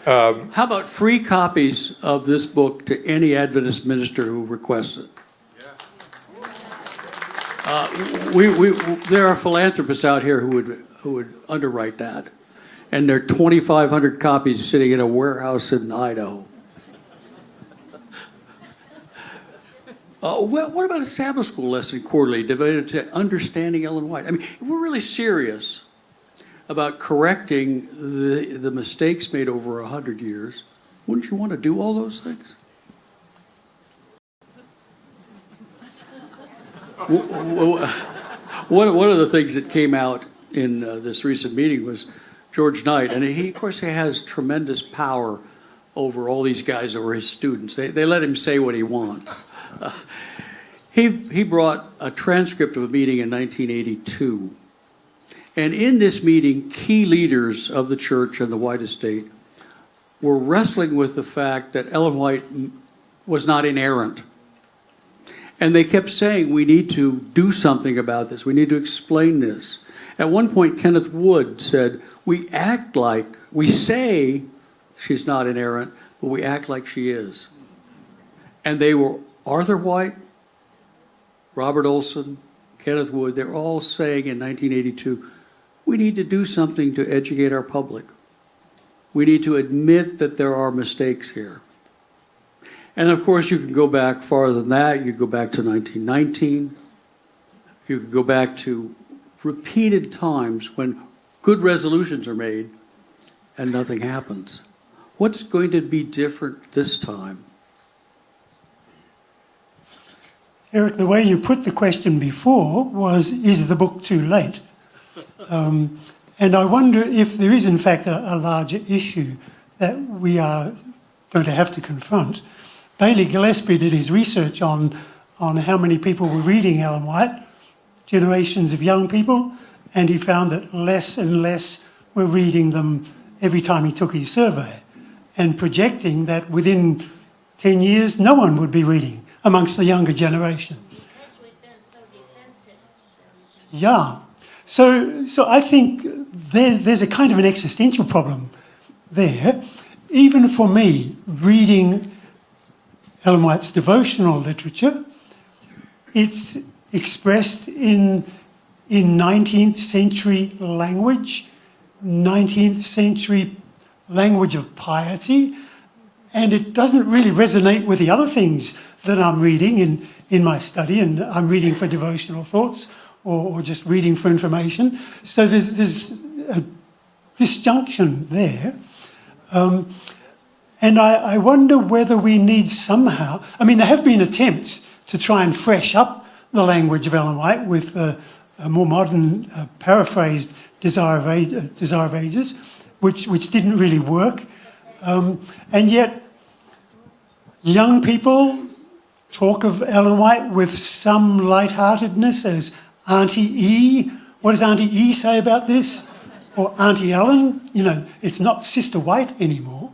How about free copies of this book to any Adventist minister who requests it? There are philanthropists out here who would underwrite that, and there are 2,500 copies sitting in a warehouse in Idaho. What about a Sabbath school lesson quarterly devoted to understanding Ellen White? I mean, if we're really serious about correcting the mistakes made over 100 years, wouldn't you want to do all those things? One of the things that came out in this recent meeting was George Knight, and he, of course, he has tremendous power over all these guys that were his students. They let him say what he wants. He brought a transcript of a meeting in 1982. And in this meeting, key leaders of the church and the White estate were wrestling with the fact that Ellen White was not inerrant. And they kept saying, we need to do something about this. We need to explain this. At one point, Kenneth Wood said, we say she's not inerrant, but we act like she is. And they were Arthur White, Robert Olson, Kenneth Wood, they're all saying in 1982, we need to do something to educate our public. We need to admit that there are mistakes here. And of course, you can go back farther than that. You can go back to 1919. You can go back to repeated times when good resolutions are made and nothing happens. What's going to be different this time? Eric, the way you put the question before was, is the book too late? And I wonder if there is, in fact, a larger issue that we are going to have to confront. Bailey Gillespie did his research on how many people were reading Ellen White, generations of young people, and he found that less and less were reading them every time he took his survey, and projecting that within 10 years, no one would be reading amongst the younger generation. Because we've been so defensive. Yeah. So I think there's a kind of an existential problem there. Even for me, reading Ellen White's devotional literature, it's expressed in 19th century language, 19th century language of piety, and it doesn't really resonate with the other things that I'm reading in my study, and I'm reading for devotional thoughts or just reading for information. So there's a disjunction there. And I wonder whether we need somehow... I mean, there have been attempts to try and fresh up the language of Ellen White with a more modern, paraphrased Desire of Ages, which didn't really work. And yet, young people talk of Ellen White with some lightheartedness as Auntie E. What does Auntie E say about this? Or Auntie Ellen? You know, it's not Sister White anymore.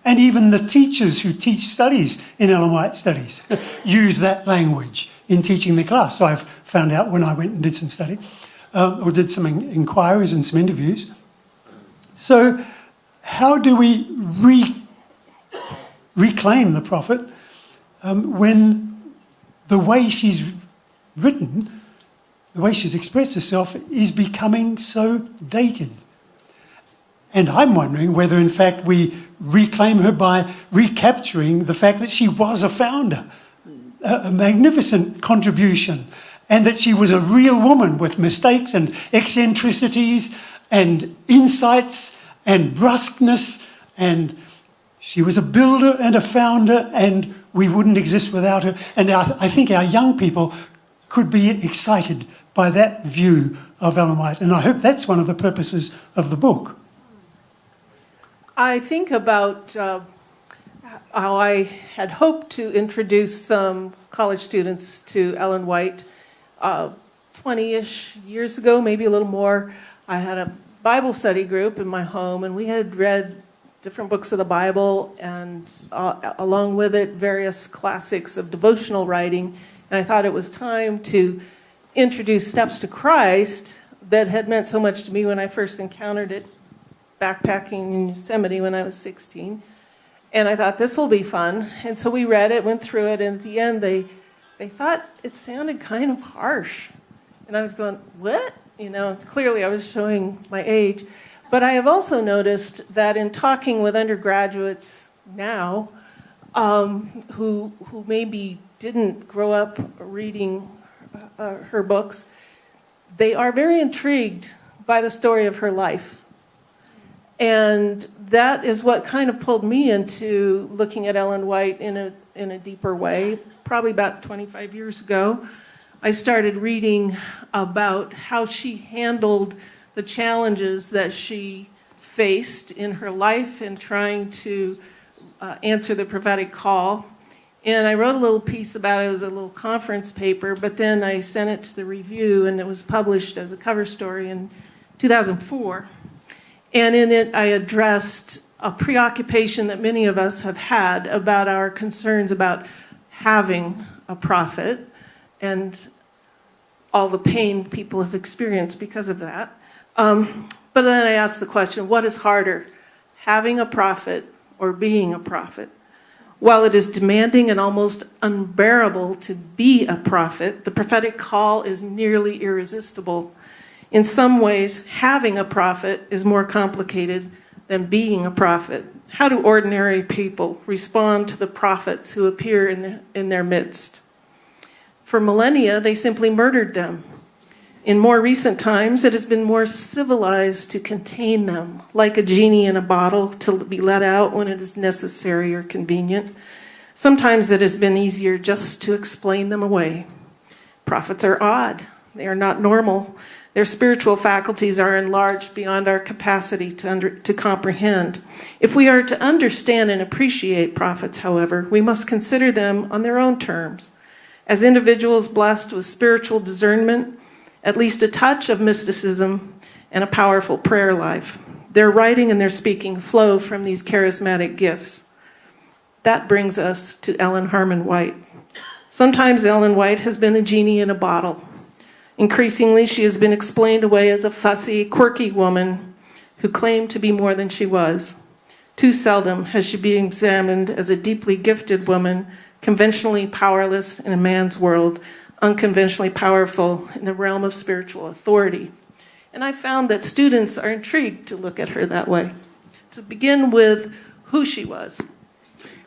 And even the teachers who teach studies in Ellen White studies use that language in teaching the class. So I've found out when I went and did some study, or did some inquiries and some interviews. So how do we reclaim the prophet when the way she's written, the way she's expressed herself, is becoming so dated? And I'm wondering whether, in fact, we reclaim her by recapturing the fact that she was a founder, a magnificent contribution, and that she was a real woman with mistakes and eccentricities and insights and brusqueness, and she was a builder and a founder, and we wouldn't exist without her. And I think our young people could be excited by that view of Ellen White, and I hope that's one of the purposes of the book. I think about how I had hoped to introduce some college students to Ellen White 20-ish years ago, maybe a little more. I had a Bible study group in my home, and we had read different books of the Bible and along with it various classics of devotional writing. And I thought it was time to introduce Steps to Christ that had meant so much to me when I first encountered it backpacking in Yosemite when I was 16. And I thought, this will be fun. And so we read it, went through it, and at the end they thought it sounded kind of harsh. And I was going, what? You know, clearly I was showing my age. But I have also noticed that in talking with undergraduates now who maybe didn't grow up reading her books, they are very intrigued by the story of her life. And that is what kind of pulled me into looking at Ellen White in a deeper way. Probably about 25 years ago, I started reading about how she handled the challenges that she faced in her life in trying to answer the prophetic call. And I wrote a little piece about it. It was a little conference paper, but then I sent it to the review, and it was published as a cover story in 2004. And in it, I addressed a preoccupation that many of us have had about our concerns about having a prophet and all the pain people have experienced because of that. But then I asked the question, what is harder, having a prophet or being a prophet? While it is demanding and almost unbearable to be a prophet, the prophetic call is nearly irresistible. In some ways, having a prophet is more complicated than being a prophet. How do ordinary people respond to the prophets who appear in their midst? For millennia, they simply murdered them. In more recent times, it has been more civilized to contain them, like a genie in a bottle, to be let out when it is necessary or convenient. Sometimes it has been easier just to explain them away. Prophets are odd. They are not normal. Their spiritual faculties are enlarged beyond our capacity to comprehend. If we are to understand and appreciate prophets, however, we must consider them on their own terms. As individuals blessed with spiritual discernment, at least a touch of mysticism, and a powerful prayer life, their writing and their speaking flow from these charismatic gifts. That brings us to Ellen Harmon White. Sometimes Ellen White has been a genie in a bottle. Increasingly, she has been explained away as a fussy, quirky woman who claimed to be more than she was. Too seldom has she been examined as a deeply gifted woman, conventionally powerless in a man's world, unconventionally powerful in the realm of spiritual authority. And I found that students are intrigued to look at her that way, to begin with who she was,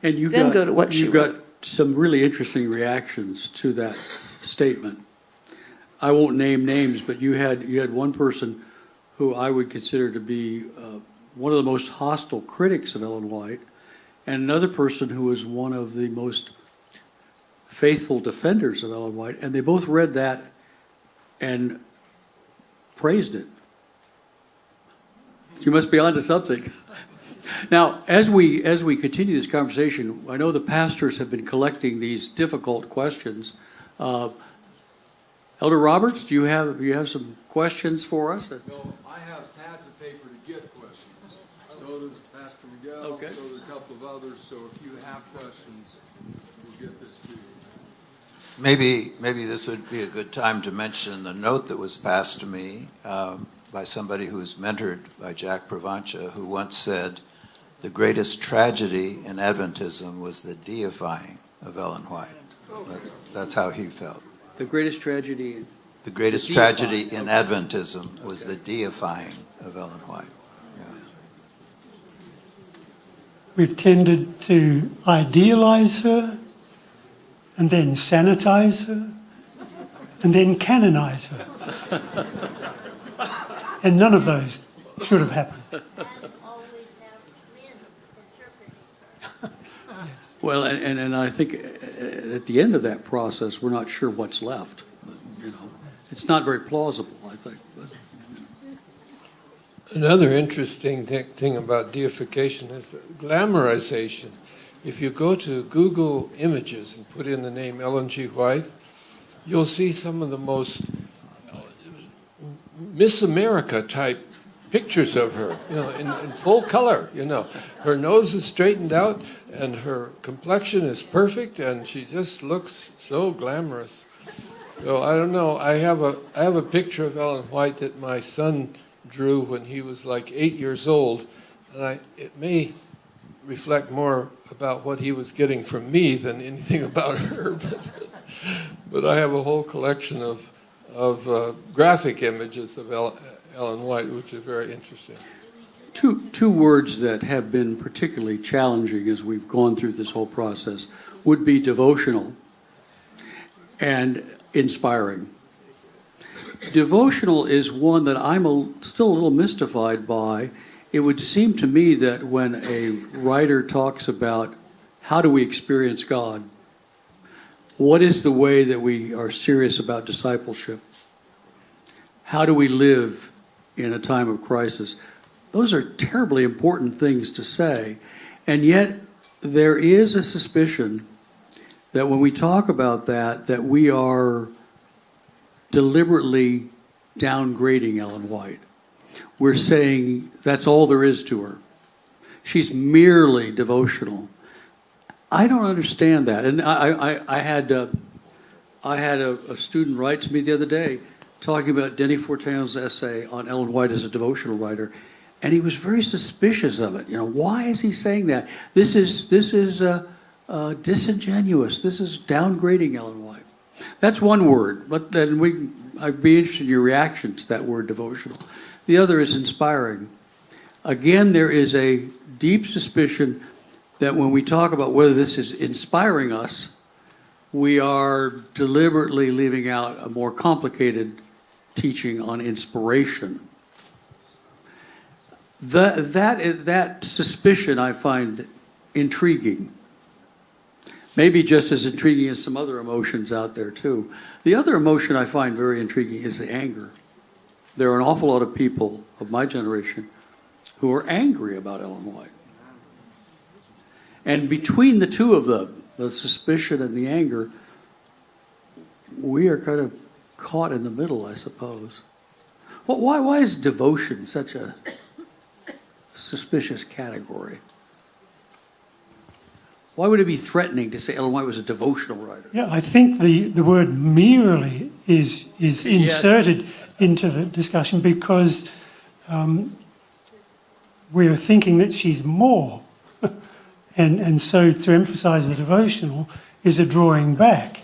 And you then go to what she you got some really interesting reactions to that statement. I won't name names, but you had one person who I would consider to be one of the most hostile critics of Ellen White, and another person who was one of the most faithful defenders of Ellen White, and they both read that and praised it. You must be onto something. Now, as we continue this conversation, I know the pastors have been collecting these difficult questions. Elder Roberts, do you have some questions for us? No, I have pads of paper to get questions. So does Pastor Miguel. Okay. So does a couple of others. So if you have questions, we'll get this to you. Maybe this would be a good time to mention the note that was passed to me by somebody who was mentored by Jack Provencha, who once said, the greatest tragedy in Adventism was the deifying of Ellen White. That's how he felt. The greatest tragedy. The greatest The tragedy deifying, in okay. Adventism was the deifying of Ellen White. Yeah. We've tended to idealize her and then sanitize her and then canonize her. And none of those should have happened. And always have men interpreting her. Well, and I think at the end of that process, we're not sure what's left. You know, it's not very plausible, I think. But, Another interesting thing about deification is glamorization. If you go to Google Images and put in the name Ellen G. White, you'll see some of the most Miss America type pictures of her, in full color, Her nose is straightened out and her complexion is perfect and she just looks so glamorous. So I don't know, I have a picture of Ellen White that my son drew when he was like 8 years old, and it may reflect more about what he was getting from me than anything about her, but I have a whole collection of graphic images of Ellen White, which is very interesting. two words that have been particularly challenging as we've gone through this whole process would be devotional and inspiring. Devotional is one that I'm still a little mystified by. It would seem to me that when a writer talks about how do we experience God, what is the way that we are serious about discipleship? How do we live in a time of crisis? Those are terribly important things to say. And yet there is a suspicion that when we talk about that we are deliberately downgrading Ellen White. We're saying that's all there is to her. She's merely devotional. I don't understand that. And I had a student write to me the other day talking about Denny Fortano's essay on Ellen White as a devotional writer, and he was very suspicious of it. Why is he saying that? This is disingenuous. This is downgrading Ellen White. That's one word, but then I'd be interested in your reaction to that word, devotional. The other is inspiring. Again, there is a deep suspicion that when we talk about whether this is inspiring us, we are deliberately leaving out a more complicated teaching on inspiration. That suspicion I find intriguing. Maybe just as intriguing as some other emotions out there too. The other emotion I find very intriguing is the anger. There are an awful lot of people of my generation who are angry about Ellen White. And between the two of them, the suspicion and the anger, we are kind of caught in the middle, I suppose. Well, why is devotion such a suspicious category? Why would it be threatening to say Ellen White was a devotional writer? Yeah, I think the word merely is inserted into the discussion because we're thinking that she's more. And so to emphasize the devotional is a drawing back.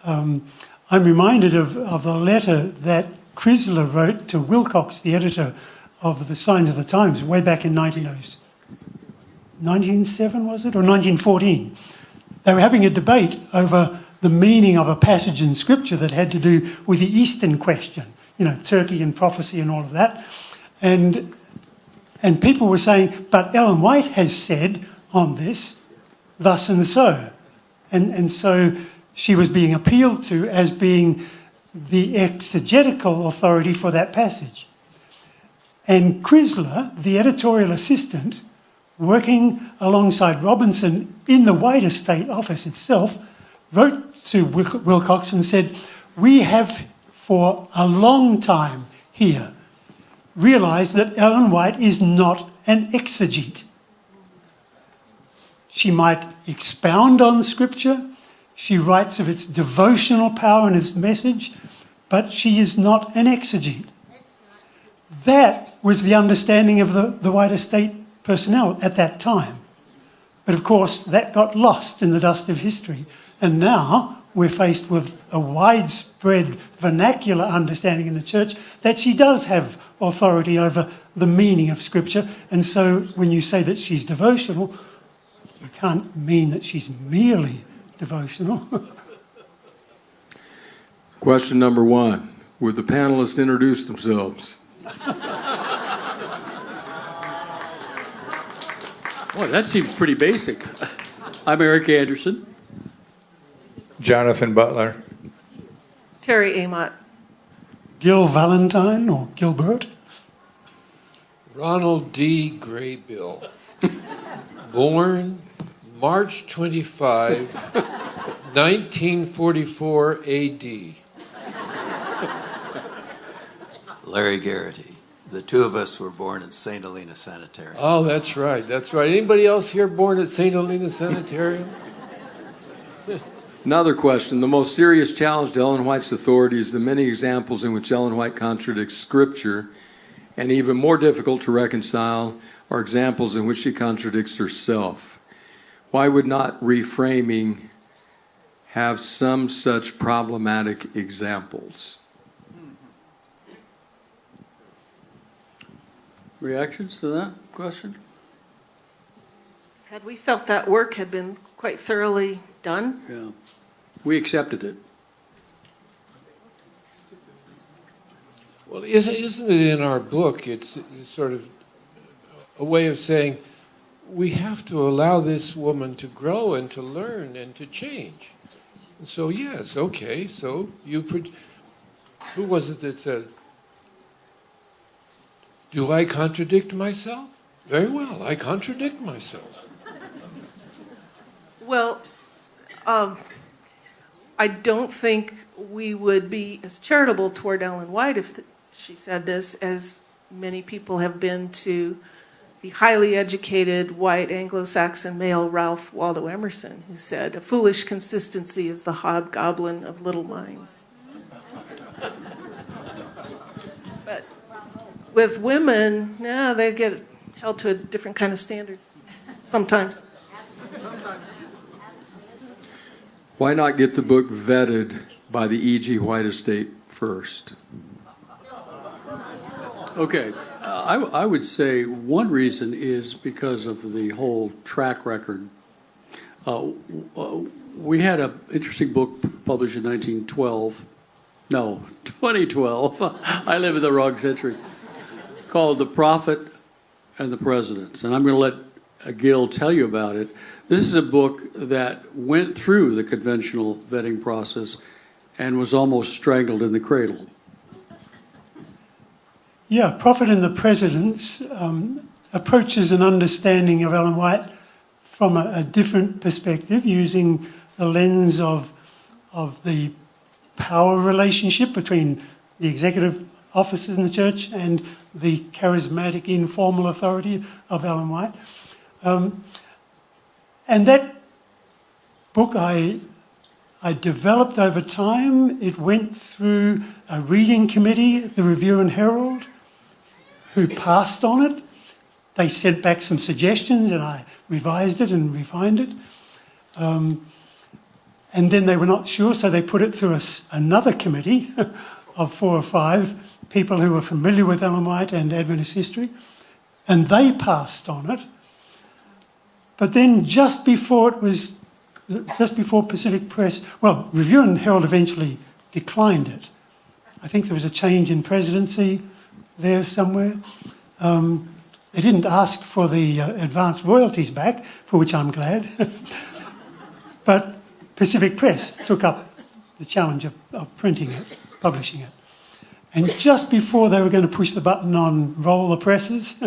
I'm reminded of the letter that Chrysler wrote to Wilcox, the editor of the Signs of the Times, way back in 1907, was it? Or 1914. They were having a debate over the meaning of a passage in Scripture that had to do with the Eastern question, Turkey and prophecy and all of that. And people were saying, but Ellen White has said on this, thus and so. And so she was being appealed to as being the exegetical authority for that passage. And Chrysler, the editorial assistant, working alongside Robinson in the White Estate office itself, wrote to Wilcox and said, we have for a long time here realised that Ellen White is not an exegete. She might expound on Scripture, she writes of its devotional power and its message, but she is not an exegete. That was the understanding of the White Estate personnel at that time. But of course, that got lost in the dust of history. And now we're faced with a widespread vernacular understanding in the church that she does have authority over the meaning of Scripture. And so when you say that she's devotional, you can't mean that she's merely devotional. Question number 1. Would the panelists introduce themselves? Boy, that seems pretty basic. I'm Eric Anderson. Jonathan Butler. Terry Amott. Gil Valentine or Gilbert. Ronald D. Graybill, born March 25, 1944 A.D. Larry Garrity. The two of us were born in St. Helena Sanitarium. Oh, that's right. Anybody else here born at St. Helena Sanitarium? Another question. The most serious challenge to Ellen White's authority is the many examples in which Ellen White contradicts Scripture, and even more difficult to reconcile are examples in which she contradicts herself. Why would not reframing have some such problematic examples? Reactions to that question? Had we felt that work had been quite thoroughly done? Yeah. We accepted it. Well, isn't it in our book? It's sort of a way of saying we have to allow this woman to grow and to learn and to change. And so, yes, okay, so who was it that said, do I contradict myself? Very well, I contradict myself. Well, I don't think we would be as charitable toward Ellen White if she said this as many people have been to the highly educated white Anglo-Saxon male Ralph Waldo Emerson, who said, "A foolish consistency is the hobgoblin of little minds." But with women, no, they get held to a different kind of standard sometimes. Why not get the book vetted by the E.G. White estate first? Okay, I would say one reason is because of the whole track record. We had an interesting book published in 2012. I live in the wrong century, called The Prophet and the Presidents. And I'm going to let Gil tell you about it. This is a book that went through the conventional vetting process and was almost strangled in the cradle. Yeah, Prophet and the Presidents approaches an understanding of Ellen White from a different perspective, using the lens of the power relationship between the executive officers in the church and the charismatic informal authority of Ellen White. And that book I developed over time. It went through a reading committee at the Review and Herald, who passed on it. They sent back some suggestions and I revised it and refined it. And then they were not sure, so they put it through another committee of 4 or 5 people who were familiar with Ellen White and Adventist history, and they passed on it. But then just before Pacific Press, well, Review and Herald eventually declined it. I think there was a change in presidency there somewhere. They didn't ask for the advance royalties back, for which I'm glad. But Pacific Press took up the challenge of printing it, publishing it. And just before they were going to push the button on roll the presses,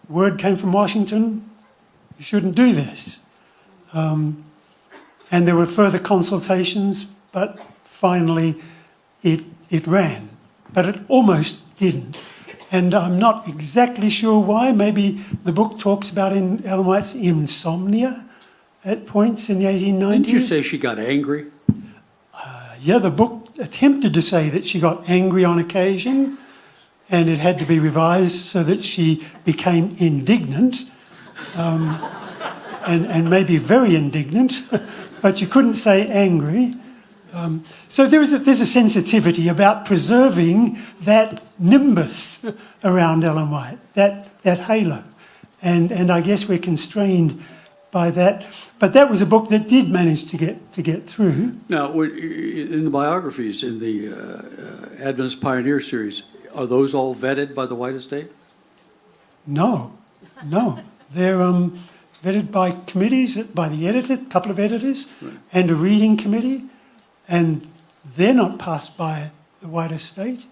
word came from Washington, you shouldn't do this. And there were further consultations, but finally it ran. But it almost didn't. And I'm not exactly sure why. Maybe the book talks about Ellen White's insomnia at points in the 1890s. Didn't you say she got angry? Yeah, the book attempted to say that she got angry on occasion and it had to be revised so that she became indignant and maybe very indignant, but you couldn't say angry. So there's a sensitivity about preserving that nimbus around Ellen White, that halo. And I guess we're constrained by that. But that was a book that did manage to get through. Now, in the biographies in the Adventist Pioneer series, are those all vetted by the White estate? No. They're vetted by committees, by the editor, a couple of editors, right, and a reading committee. And they're not passed by the White estate.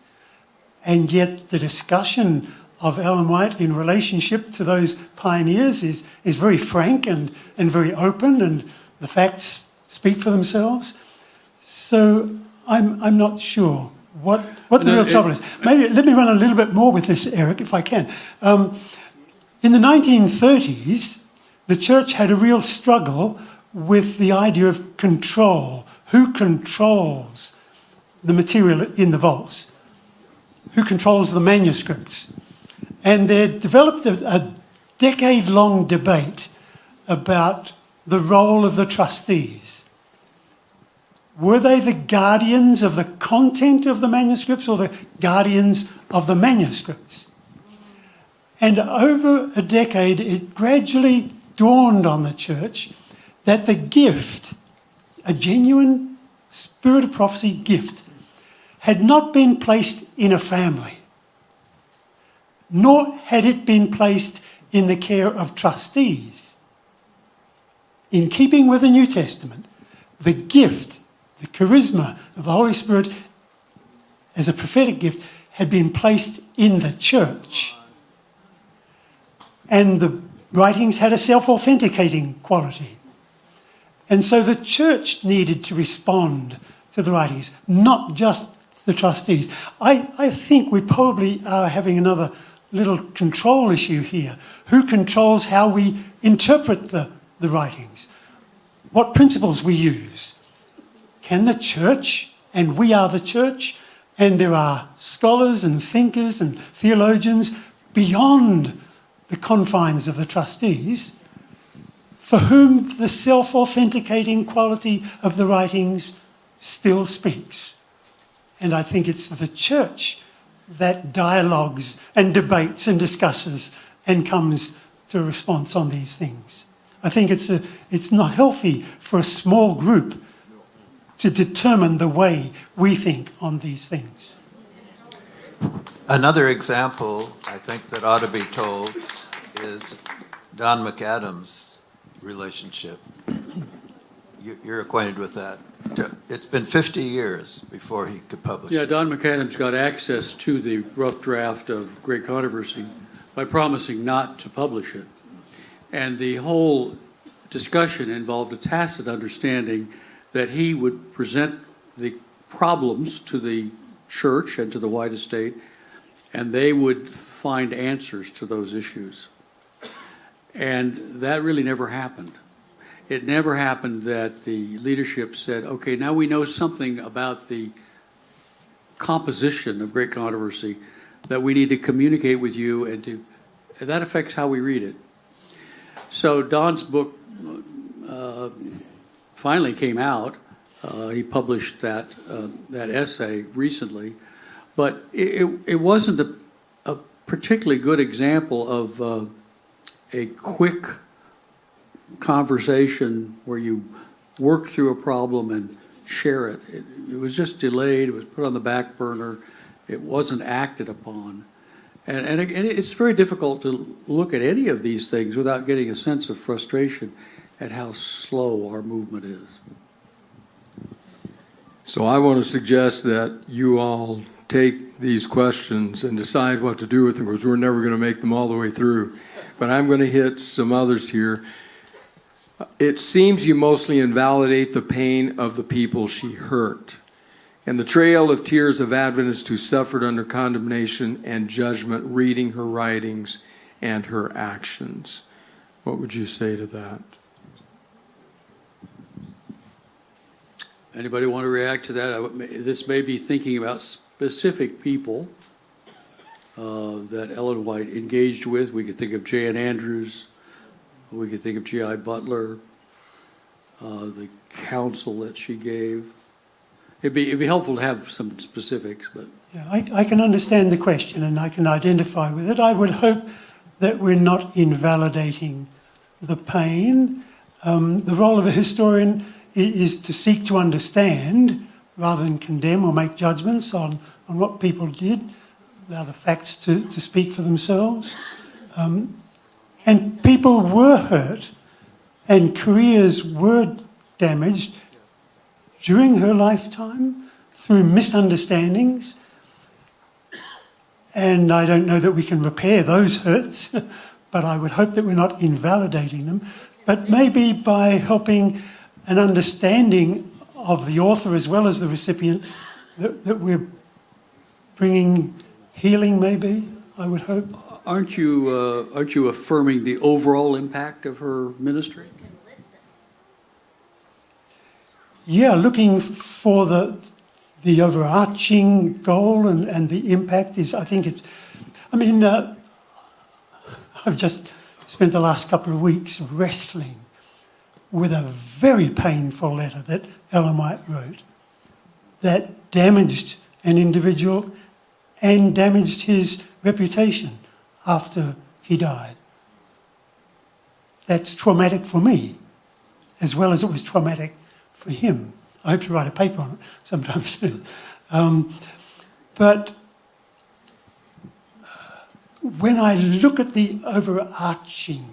And yet the discussion of Ellen White in relationship to those pioneers is very frank and very open, and the facts speak for themselves. So I'm not sure what the real trouble is. Maybe let me run a little bit more with this, Eric, if I can. In the 1930s, the church had a real struggle with the idea of control. Who controls the material in the vaults? Who controls the manuscripts? And there developed a decade-long debate about the role of the trustees. Were they the guardians of the content of the manuscripts or the guardians of the manuscripts? And over a decade, it gradually dawned on the church that the gift, a genuine spirit of prophecy gift, had not been placed in a family, nor had it been placed in the care of trustees. In keeping with the New Testament, the gift, the charisma of the Holy Spirit as a prophetic gift had been placed in the church. And the writings had a self-authenticating quality. And so the church needed to respond to the writings, not just the trustees. I think we probably are having another little control issue here. Who controls how we interpret the writings? What principles we use? Can the church, and we are the church, and there are scholars and thinkers and theologians beyond the confines of the trustees, for whom the self-authenticating quality of the writings still speaks. And I think it's the church that dialogues and debates and discusses and comes to a response on these things. I think it's not healthy for a small group to determine the way we think on these things. Another example, I think, that ought to be told is Don McAdams' relationship. You're acquainted with that. It's been 50 years before he could publish Yeah, it. Don McAdams got access to the rough draft of Great Controversy by promising not to publish it. And the whole discussion involved a tacit understanding that he would present the problems to the church and to the white estate, and they would find answers to those issues. And that really never happened. It never happened that the leadership said, okay, now we know something about the composition of Great Controversy that we need to communicate with you, and that affects how we read it. So Don's book finally came out. He published that essay recently, but it wasn't a particularly good example of a quick conversation where you work through a problem and share it. It was just delayed. It was put on the back burner. It wasn't acted upon. And it's very difficult to look at any of these things without getting a sense of frustration at how slow our movement is. So I want to suggest that you all take these questions and decide what to do with them, because we're never going to make them all the way through. But I'm going to hit some others here. It seems you mostly invalidate the pain of the people she hurt, and the trail of tears of Adventists who suffered under condemnation and judgment reading her writings and her actions. What would you say to that? Anybody want to react to that? This may be thinking about specific people that Ellen White engaged with. We could think of J.N. Andrews. We could think of G.I. Butler, the counsel that she gave. It'd be helpful to have some specifics, but Yeah, I can understand the question and I can identify with it. I would hope that we're not invalidating the pain. The role of a historian is to seek to understand rather than condemn or make judgments on what people did, allow the facts to speak for themselves. And people were hurt and careers were damaged during her lifetime through misunderstandings. And I don't know that we can repair those hurts, but I would hope that we're not invalidating them. But maybe by helping an understanding of the author as well as the recipient, that we're bringing healing, maybe, I would hope. aren't you affirming the overall impact of her ministry? Yeah, looking for the overarching goal and the impact is, I think it's, I've just spent the last couple of weeks wrestling with a very painful letter that Ellen White wrote that damaged an individual and damaged his reputation after he died. That's traumatic for me, as well as it was traumatic for him. I hope to write a paper on it sometime soon. But when I look at the overarching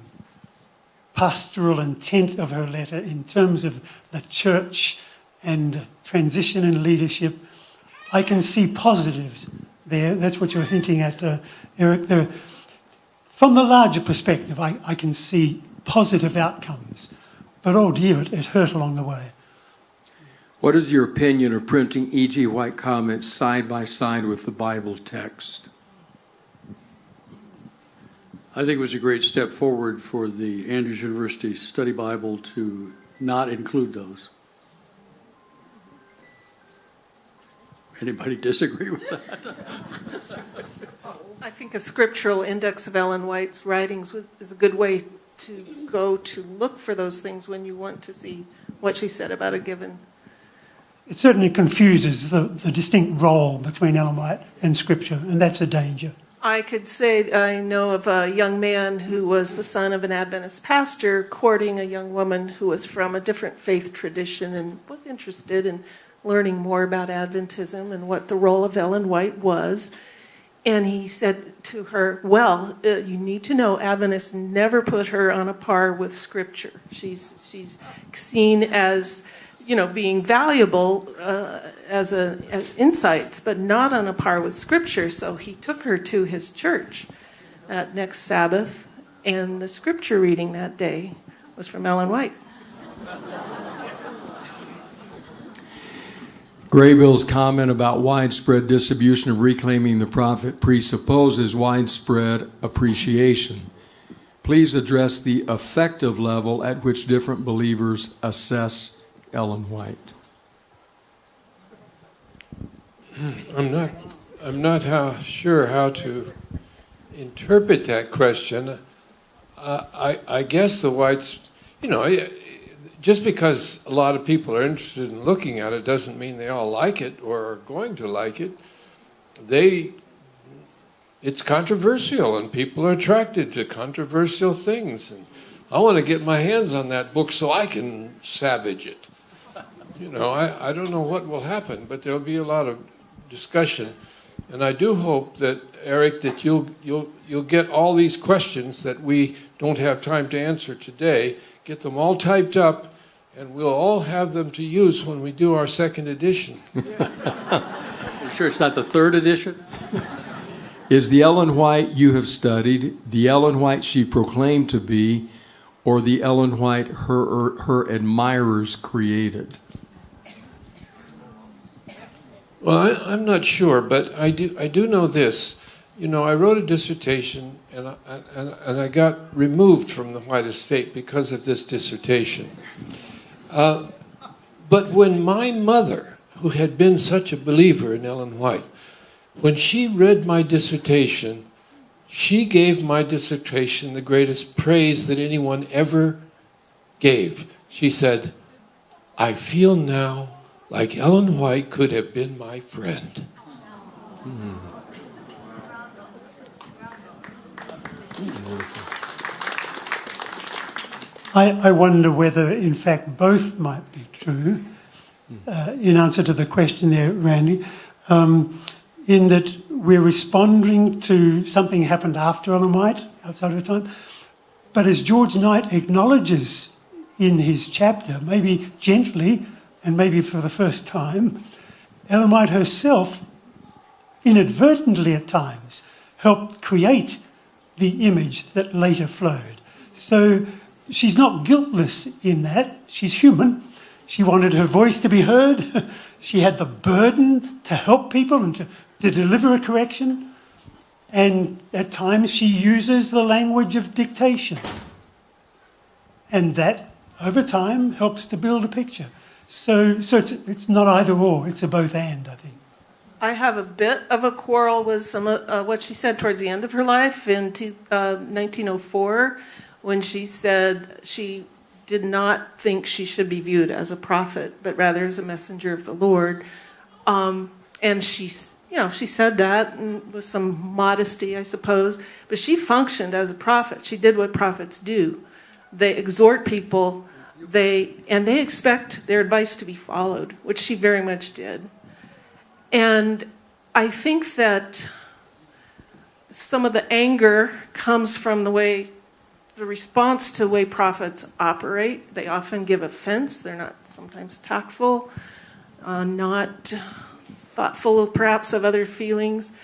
pastoral intent of her letter in terms of the church and transition in leadership, I can see positives there. That's what you're hinting at, Eric. From the larger perspective, I can see positive outcomes. But oh dear, it hurt along the way. What is your opinion of printing E.G. White comments side by side with the Bible text? I think it was a great step forward for the Andrews University Study Bible to not include those. Anybody disagree with that? I think a scriptural index of Ellen White's writings is a good way to go to look for those things when you want to see what she said about a given. It certainly confuses the distinct role between Ellen White and Scripture, and that's a danger. I could say I know of a young man who was the son of an Adventist pastor courting a young woman who was from a different faith tradition and was interested in learning more about Adventism and what the role of Ellen White was. And he said to her, well, you need to know Adventists never put her on a par with Scripture. She's seen as, being valuable as insights, but not on a par with Scripture. So he took her to his church next Sabbath, and the Scripture reading that day was from Ellen White. Graybill's comment about widespread distribution of Reclaiming the Prophet presupposes widespread appreciation. Please address the affective level at which different believers assess Ellen White. I'm not sure how to interpret that question. I guess the Whites, just because a lot of people are interested in looking at it doesn't mean they all like it or are going to like it. It's controversial, and people are attracted to controversial things. And I want to get my hands on that book so I can savage it. I don't know what will happen, but there'll be a lot of discussion. And I do hope that, Eric, that you'll get all these questions that we don't have time to answer today, get them all typed up, and we'll all have them to use when we do our second edition. You sure it's not the third edition? Is the Ellen White you have studied the Ellen White she proclaimed to be, or the Ellen White her admirers created? Well, I'm not sure, but I do know this. I wrote a dissertation, and I got removed from the White estate because of this dissertation. But when my mother, who had been such a believer in Ellen White, when she read my dissertation, she gave my dissertation the greatest praise that anyone ever gave. She said, "I feel now like Ellen White could have been my friend." I wonder whether, in fact, both might be true, in answer to the question there, Randy, in that we're responding to something happened after Ellen White, outside of time. But as George Knight acknowledges in his chapter, maybe gently and maybe for the first time, Ellen White herself, inadvertently at times, helped create the image that later flowed. So she's not guiltless in that. She's human. She wanted her voice to be heard. She had the burden to help people and to deliver a correction. And at times she uses the language of dictation. And that, over time, helps to build a picture. So it's not either or, it's a both and, I think. I have a bit of a quarrel with some of what she said towards the end of her life in 1904, when she said she did not think she should be viewed as a prophet, but rather as a messenger of the Lord. And she said that with some modesty, I suppose, but she functioned as a prophet. She did what prophets do. They exhort people, they expect their advice to be followed, which she very much did. And I think that some of the anger comes from the response to the way prophets operate. They often give offense. They're not sometimes tactful, not thoughtful perhaps of other feelings.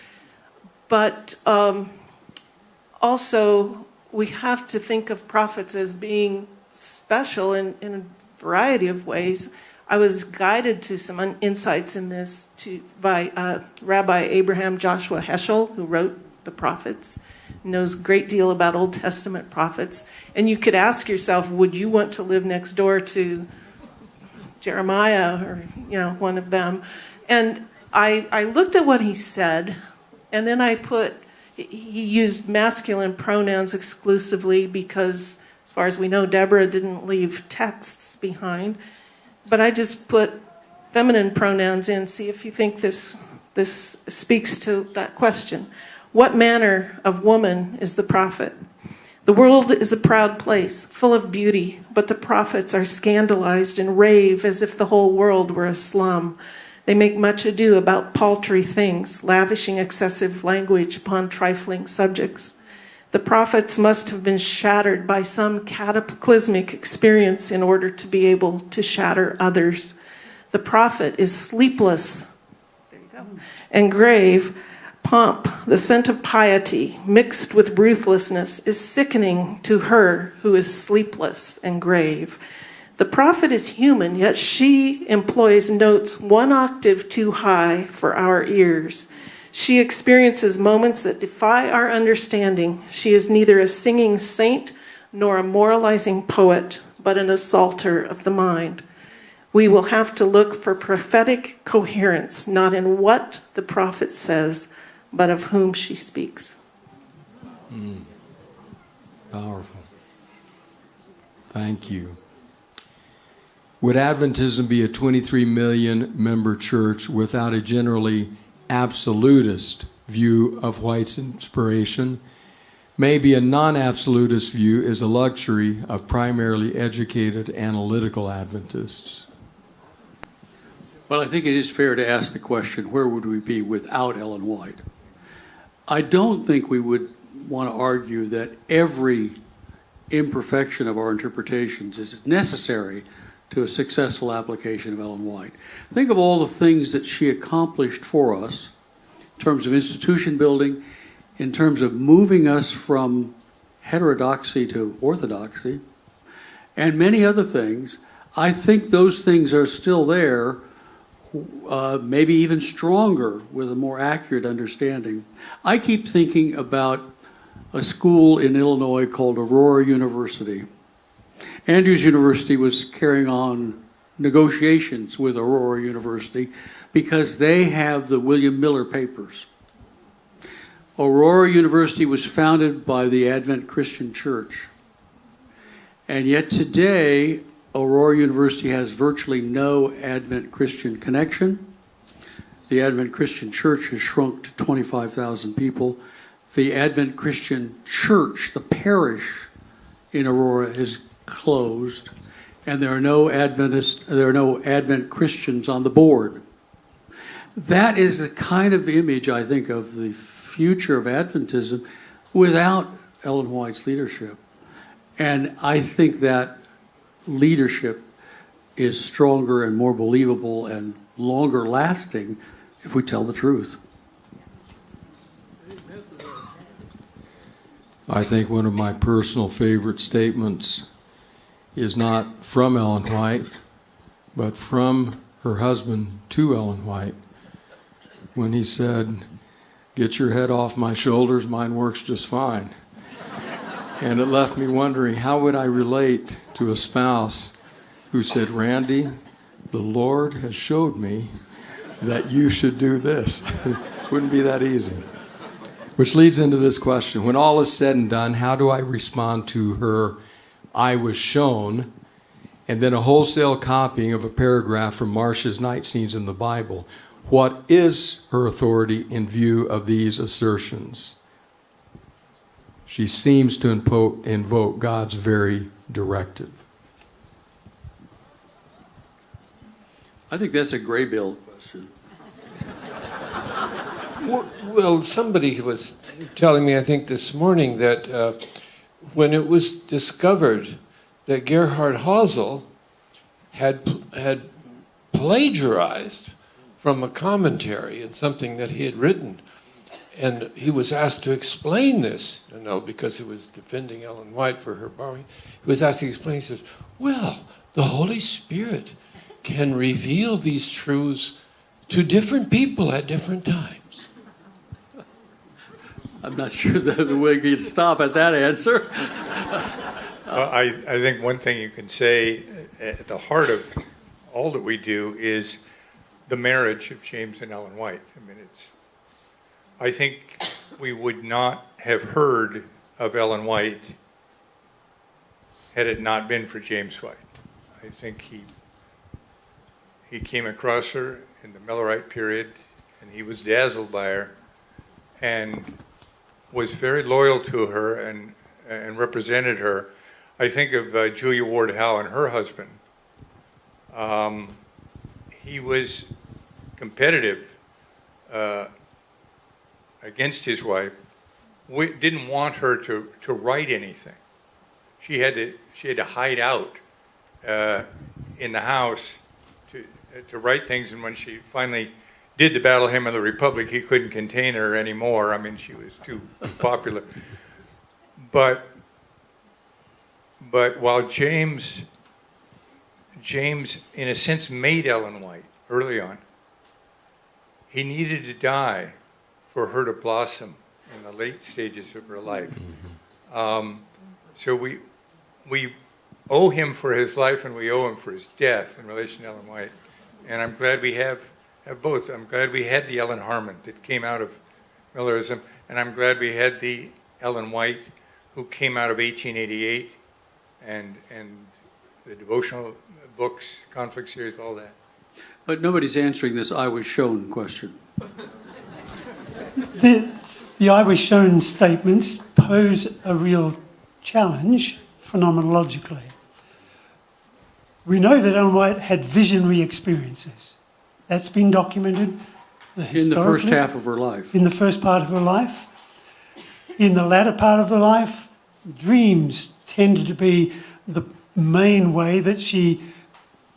But also we have to think of prophets as being special in a variety of ways. I was guided to some insights in this by Rabbi Abraham Joshua Heschel, who wrote the prophets, knows a great deal about Old Testament prophets. And you could ask yourself, would you want to live next door to Jeremiah or one of them? And I looked at what he said, and then he used masculine pronouns exclusively because, as far as we know, Deborah didn't leave texts behind. But I just put feminine pronouns in, see if you think this speaks to that question. What manner of woman is the prophet? The world is a proud place, full of beauty, but the prophets are scandalized and rave as if the whole world were a slum. They make much ado about paltry things, lavishing excessive language upon trifling subjects. The prophets must have been shattered by some cataclysmic experience in order to be able to shatter others. The prophet is sleepless, there you go, and grave. Pomp, the scent of piety, mixed with ruthlessness, is sickening to her who is sleepless and grave. The prophet is human, yet she employs notes 1 octave too high for our ears. She experiences moments that defy our understanding. She is neither a singing saint nor a moralizing poet, but an assaulter of the mind. We will have to look for prophetic coherence, not in what the prophet says, but of whom she speaks. Powerful. Thank you. Would Adventism be a 23 million member church without a generally absolutist view of White's inspiration? Maybe a non-absolutist view is a luxury of primarily educated analytical Adventists. Well, I think it is fair to ask the question, where would we be without Ellen White? I don't think we would want to argue that every imperfection of our interpretations is necessary to a successful application of Ellen White. Think of all the things that she accomplished for us in terms of institution building, in terms of moving us from heterodoxy to orthodoxy, and many other things. I think those things are still there, maybe even stronger with a more accurate understanding. I keep thinking about a school in Illinois called Aurora University. Andrews University was carrying on negotiations with Aurora University because they have the William Miller papers. Aurora University was founded by the Advent Christian Church. And yet today, Aurora University has virtually no Advent Christian connection. The Advent Christian Church has shrunk to 25,000 people. The Advent Christian Church, the parish in Aurora, is closed, and there are no Advent Christians on the board. That is a kind of image, I think, of the future of Adventism without Ellen White's leadership. And I think that leadership is stronger and more believable and longer lasting if we tell the truth. I think one of my personal favorite statements is not from Ellen White, but from her husband to Ellen White, when he said, "Get your head off my shoulders, mine works just fine." And it left me wondering, how would I relate to a spouse who said, "Randy, the Lord has showed me that you should do this." Wouldn't be that easy. Which leads into this question. When all is said and done, how do I respond to her "I was shown," and then a wholesale copying of a paragraph from Marcia's night scenes in the Bible? What is her authority in view of these assertions? She seems to invoke God's very directive. I think that's a Graybill question. Well, somebody was telling me, I think this morning, that when it was discovered that Gerhard Hausel had plagiarized from a commentary and something that he had written, and he was asked to explain this, because he was defending Ellen White for her borrowing. He was asked to explain. He says, "Well, the Holy Spirit can reveal these truths to different people at different times." I'm not sure that we can stop at that answer. Well, I think one thing you can say at the heart of all that we do is the marriage of James and Ellen White. I think we would not have heard of Ellen White had it not been for James White. I think he came across her in the Millerite period, and he was dazzled by her, and was very loyal to her and represented her. I think of Julia Ward Howe and her husband. He was competitive against his wife. We didn't want her to write anything. She had to hide out in the house to write things, and when she finally did the Battle Hymn of the Republic, he couldn't contain her anymore. I mean, she was too popular. But while James, in a sense, made Ellen White early on, he needed to die for her to blossom in the late stages of her life. So we owe him for his life, and we owe him for his death in relation to Ellen White. And I'm glad we have both. I'm glad we had the Ellen Harmon that came out of Millerism, and I'm glad we had the Ellen White who came out of 1888, and the devotional books, conflict series, all that. But nobody's answering this "I was shown" question. The I was shown statements pose a real challenge phenomenologically. We know that Ellen White had visionary experiences. That's been documented In the first half of her life. in the first part of her life. In the latter part of her life, dreams tended to be the main way that she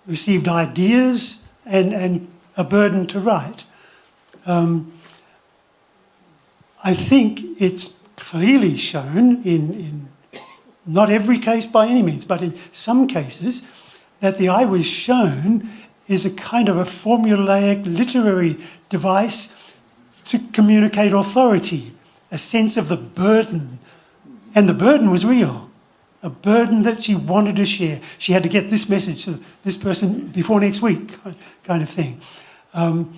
received ideas and a burden to write. I think it's clearly shown in not every case by any means, but in some cases, that the I was shown is a kind of a formulaic literary device to communicate authority, a sense of the burden. And the burden was real, a burden that she wanted to share. She had to get this message to this person before next week, kind of thing. The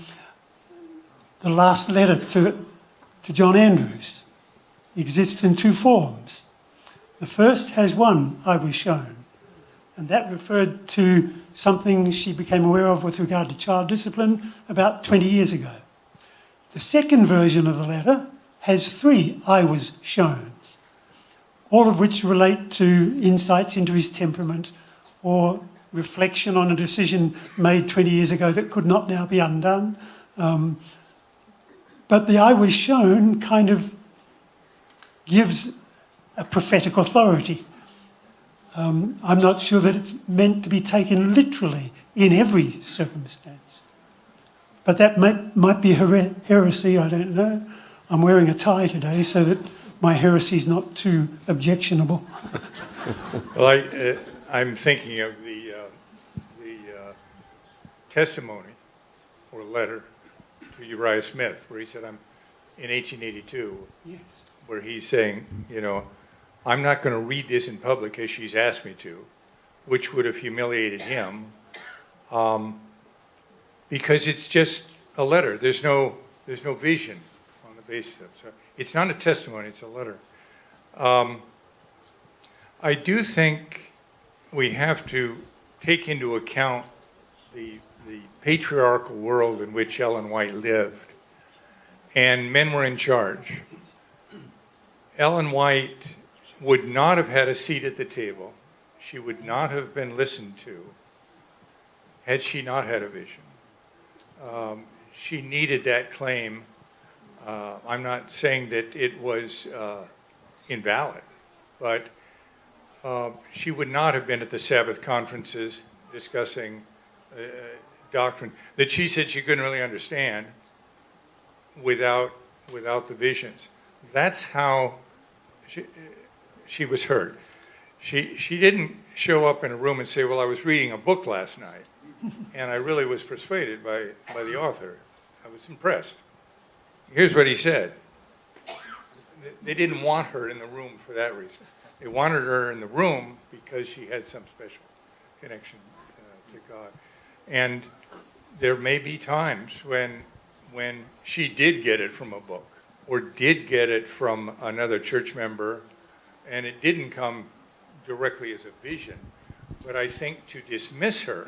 last letter to John Andrews exists in two forms. The first has one, I was shown, and that referred to something she became aware of with regard to child discipline about 20 years ago. The second version of the letter has three I was showns, all of which relate to insights into his temperament or reflection on a decision made 20 years ago that could not now be undone. But the I was shown kind of gives a prophetic authority. I'm not sure that it's meant to be taken literally in every circumstance. But that might be heresy, I don't know. I'm wearing a tie today so that my heresy is not too objectionable. Well, I'm thinking of the testimony or letter to Uriah Smith, where he said, I'm in 1882, Yes. where he's saying, I'm not going to read this in public as she's asked me to, which would have humiliated him, because it's just a letter. There's no vision on the basis of it. So it's not a testimony, it's a letter. I do think we have to take into account the patriarchal world in which Ellen White lived, and men were in charge. Ellen White would not have had a seat at the table. She would not have been listened to had she not had a vision. She needed that claim. I'm not saying that it was invalid, but she would not have been at the Sabbath conferences discussing doctrine that she said she couldn't really understand without the visions. That's how she was heard. She didn't show up in a room and say, well, I was reading a book last night, and I really was persuaded by the author. I was impressed. Here's what he said. They didn't want her in the room for that reason. They wanted her in the room because she had some special connection to God. And there may be times when she did get it from a book or did get it from another church member, and it didn't come directly as a vision, but I think to dismiss her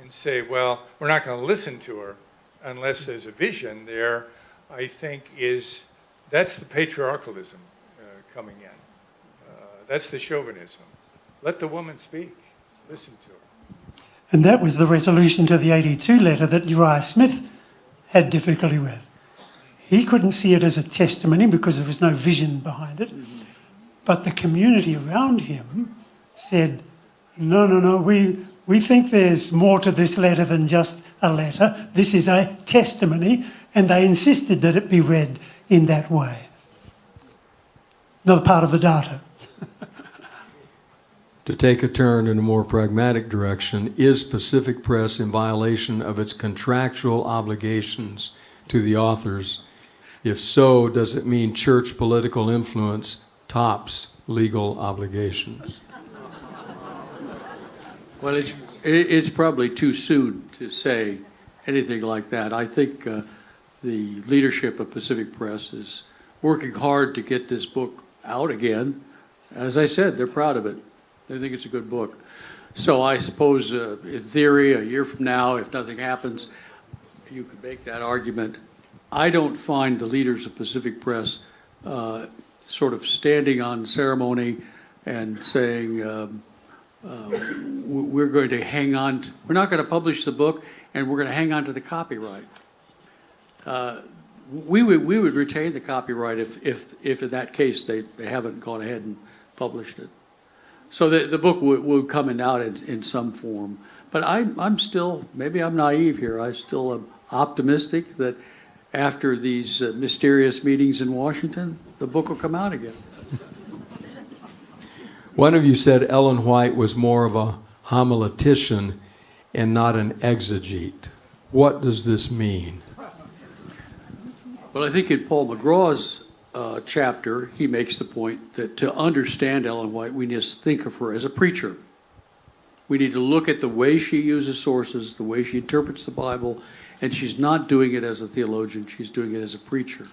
and say, well, we're not going to listen to her unless there's a vision there, I think that's the patriarchalism coming in. That's the chauvinism. Let the woman speak. Listen to her. And that was the resolution to the 82 letter that Uriah Smith had difficulty with. He couldn't see it as a testimony because there was no vision behind it. But the community around him said, no, we think there's more to this letter than just a letter. This is a testimony, and they insisted that it be read in that way. Another part of the data. To take a turn in a more pragmatic direction, is Pacific Press in violation of its contractual obligations to the authors? If so, does it mean church political influence tops legal obligations? Well, it's probably too soon to say anything like that. I think the leadership of Pacific Press is working hard to get this book out again. As I said, they're proud of it. They think it's a good book. So I suppose, in theory, a year from now, if nothing happens, you could make that argument. I don't find the leaders of Pacific Press sort of standing on ceremony and saying, we're going to hang on, we're not going to publish the book, and we're going to hang on to the copyright. We would retain the copyright if in that case they haven't gone ahead and published it. So the book would come out in some form. But I'm still, maybe I'm naive here, I still am optimistic that after these mysterious meetings in Washington, the book will come out again. One of you said Ellen White was more of a homiletician and not an exegete. What does this mean? Well, I think in Paul McGraw's chapter, he makes the point that to understand Ellen White, we need to think of her as a preacher. We need to look at the way she uses sources, the way she interprets the Bible, and she's not doing it as a theologian, she's doing it as a preacher.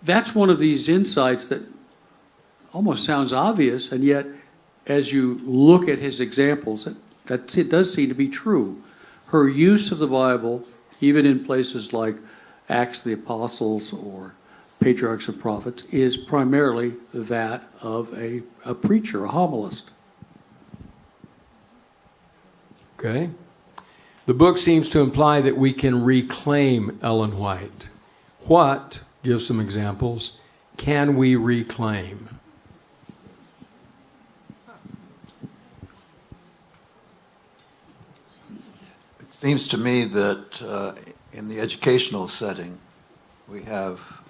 That's one of these insights that almost sounds obvious, and yet as you look at his examples, it does seem to be true. Her use of the Bible, even in places like Acts of the Apostles or Patriarchs and Prophets, is primarily that of a preacher, a homilist. Okay. The book seems to imply that we can reclaim Ellen White. What, give some examples, can we reclaim? It seems to me that in the educational setting, we have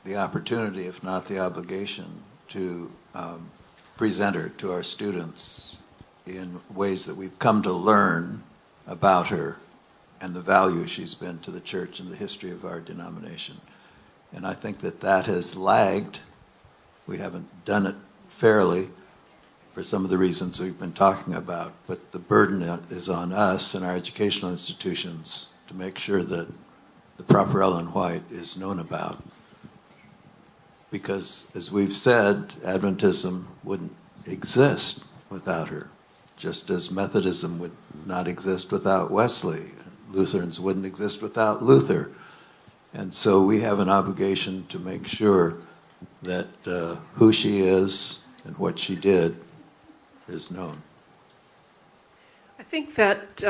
the opportunity, if not the obligation, to present her to our students in ways that we've come to learn about her and the value she's been to the church and the history of our denomination. And I think that has lagged. We haven't done it fairly for some of the reasons we've been talking about, but the burden is on us and our educational institutions to make sure that the proper Ellen White is known about. Because, as we've said, Adventism wouldn't exist without her, just as Methodism would not exist without Wesley. Lutherans wouldn't exist without Luther. And so we have an obligation to make sure that who she is and what she did is known. I think that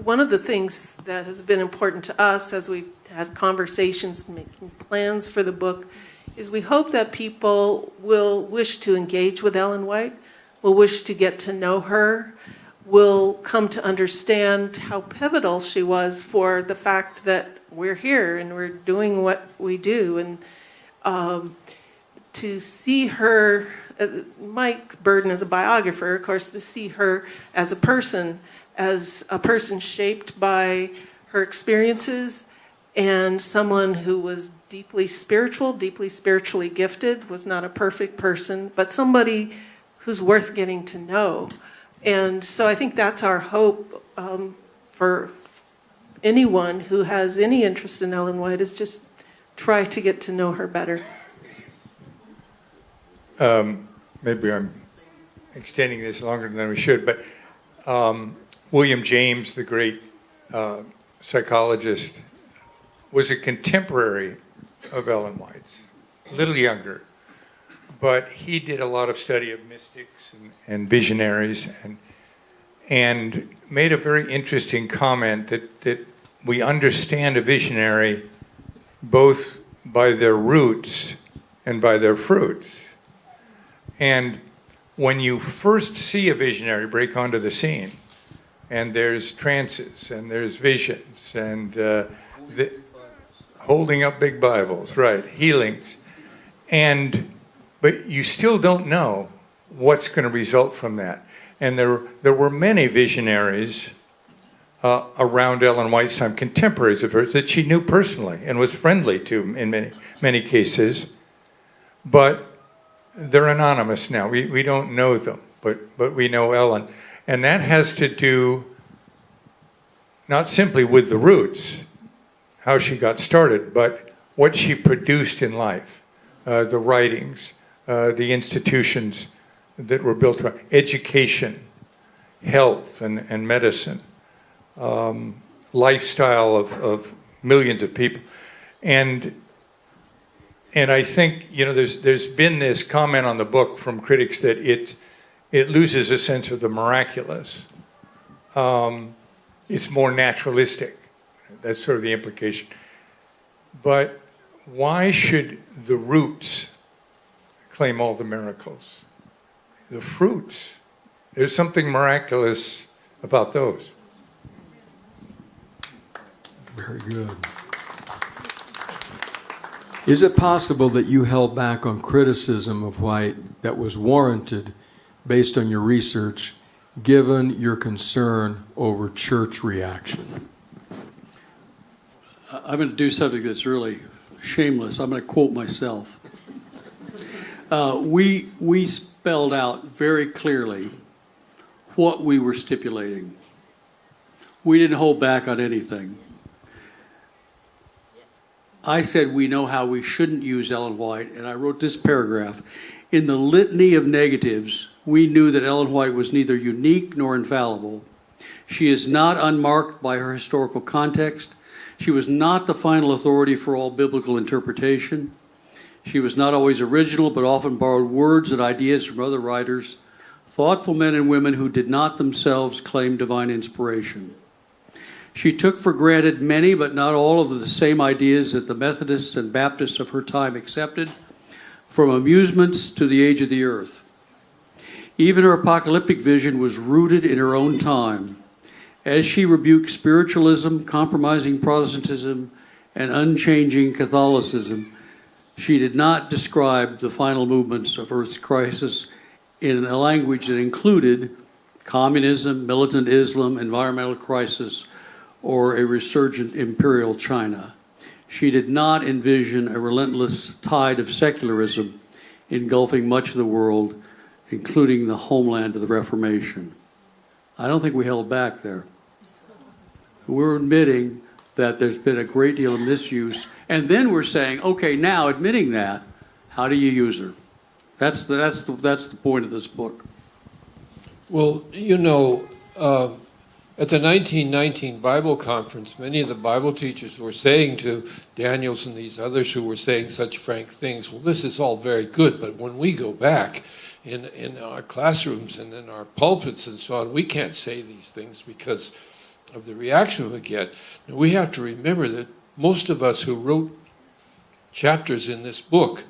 one of the things that has been important to us as we've had conversations, making plans for the book, is we hope that people will wish to engage with Ellen White, will wish to get to know her, will come to understand how pivotal she was for the fact that we're here and we're doing what we do. And to see her, Mike Burden as a biographer, of course, to see her as a person shaped by her experiences, and someone who was deeply spiritual, deeply spiritually gifted, was not a perfect person, but somebody who's worth getting to know. And so I think that's our hope for anyone who has any interest in Ellen White, is just try to get to know her better. Maybe I'm extending this longer than we should, but William James, the great psychologist, was a contemporary of Ellen White's, a little younger, but he did a lot of study of mystics and visionaries, and made a very interesting comment that we understand a visionary both by their roots and by their fruits. And when you first see a visionary break onto the scene, and there's trances, and there's visions, and holding up big Bibles, right, healings, but you still don't know what's going to result from that. And there were many visionaries around Ellen White's time, contemporaries of hers, that she knew personally and was friendly to in many cases, but they're anonymous now. We don't know them, but we know Ellen. And that has to do not simply with the roots, how she got started, but what she produced in life, the writings, the institutions that were built around education, health and medicine, lifestyle of millions of people. And I think, there's been this comment on the book from critics that it loses a sense of the miraculous. It's more naturalistic. That's sort of the implication. But why should the roots claim all the miracles? The fruits. There's something miraculous about those. Very good. Is it possible that you held back on criticism of White that was warranted based on your research, given your concern over church reaction? I'm going to do something that's really shameless. I'm going to quote myself. We spelled out very clearly what we were stipulating. We didn't hold back on anything. I said we know how we shouldn't use Ellen White, and I wrote this paragraph. In the litany of negatives, we knew that Ellen White was neither unique nor infallible. She is not unmarked by her historical context. She was not the final authority for all biblical interpretation. She was not always original, but often borrowed words and ideas from other writers, thoughtful men and women who did not themselves claim divine inspiration. She took for granted many, but not all, of the same ideas that the Methodists and Baptists of her time accepted, from amusements to the age of the earth. Even her apocalyptic vision was rooted in her own time. As she rebuked spiritualism, compromising Protestantism, and unchanging Catholicism, she did not describe the final movements of Earth's crisis in a language that included communism, militant Islam, environmental crisis, or a resurgent imperial China. She did not envision a relentless tide of secularism engulfing much of the world, including the homeland of the Reformation. I don't think we held back there. We're admitting that there's been a great deal of misuse, and then we're saying, okay, now admitting that, how do you use her? That's the point of this book. Well, at the 1919 Bible Conference, many of the Bible teachers were saying to Daniels and these others who were saying such frank things, well, this is all very good, but when we go back in our classrooms and in our pulpits and so on, we can't say these things because of the reaction we get. Now, we have to remember that most of us who wrote chapters in this book,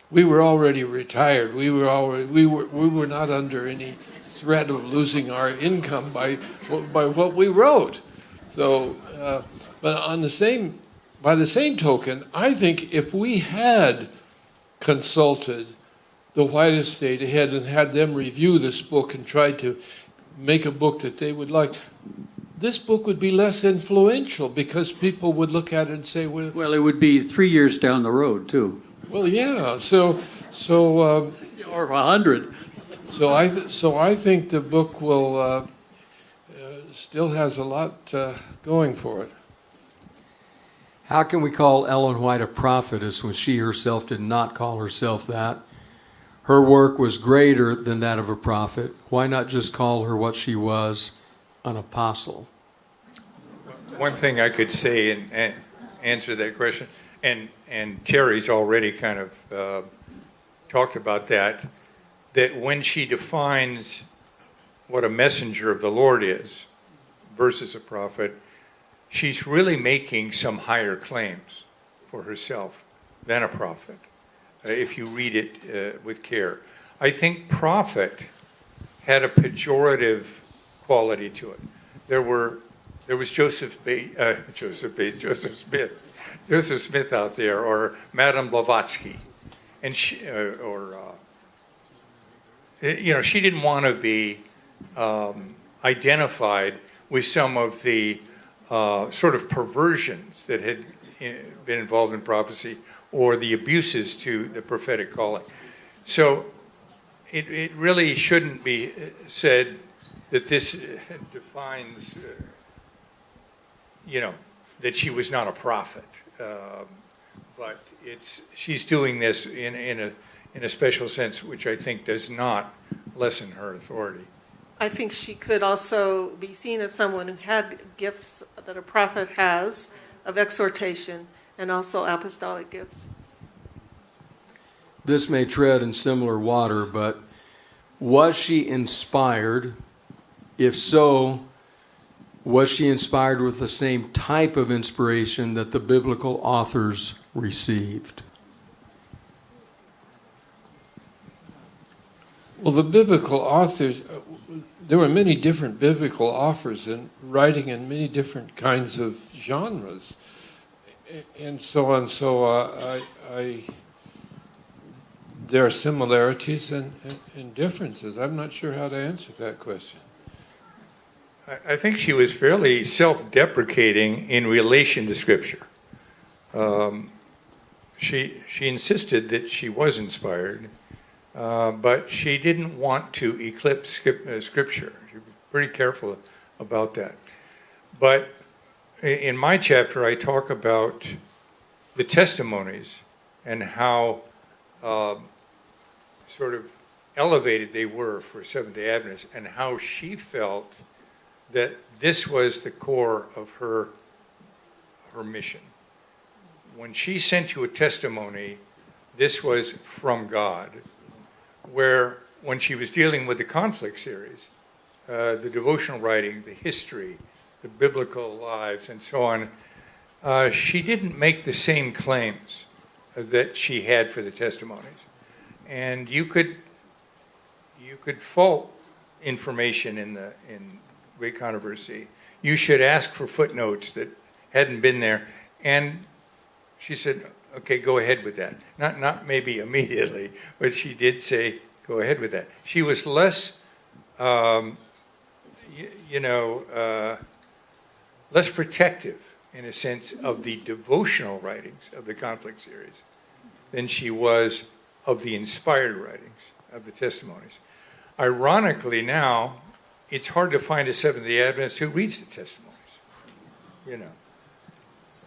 we were already retired. We were not under any threat of losing our income by what we wrote. So, but by the same token, I think if we had consulted the White Estate ahead and had them review this book and tried to make a book that they would like, this book would be less influential because people would look at it and say, well, it would be 3 years down the road, too. Well, yeah. So or 100. So I think the book will still has a lot going for it. How can we call Ellen White a prophetess when she herself did not call herself that? Her work was greater than that of a prophet. Why not just call her what she was, an apostle? One thing I could say and answer that question, and Terry's already kind of talked about that when she defines what a messenger of the Lord is versus a prophet, she's really making some higher claims for herself than a prophet, if you read it with care. I think prophet had a pejorative quality to it. There was Joseph Smith out there, or Madame Blavatsky, and she didn't want to be identified with some of the sort of perversions that had been involved in prophecy or the abuses to the prophetic calling. So it really shouldn't be said that this defines, that she was not a prophet. But she's doing this in a special sense, which I think does not lessen her authority. I think she could also be seen as someone who had gifts that a prophet has of exhortation and also apostolic gifts. This may tread in similar water, but was she inspired? If so, was she inspired with the same type of inspiration that the biblical authors received? Well, the biblical authors, there were many different biblical authors and writing in many different kinds of genres, and so on. So there are similarities and differences. I'm not sure how to answer that question. I think she was fairly self-deprecating in relation to Scripture. She insisted that she was inspired, but she didn't want to eclipse Scripture. She was pretty careful about that. But in my chapter, I talk about the testimonies and how sort of elevated they were for Seventh-day Adventists, and how she felt that this was the core of her mission. When she sent you a testimony, this was from God. Where when she was dealing with the conflict series, the devotional writing, the history, the biblical lives, and so on, she didn't make the same claims that she had for the testimonies. And you could fault information in Great Controversy. You should ask for footnotes that hadn't been there. And she said, okay, go ahead with that. Not maybe immediately, but she did say, go ahead with that. She was less, less protective, in a sense, of the devotional writings of the conflict series than she was of the inspired writings of the testimonies. Ironically now, it's hard to find a Seventh-day Adventist who reads the testimonies,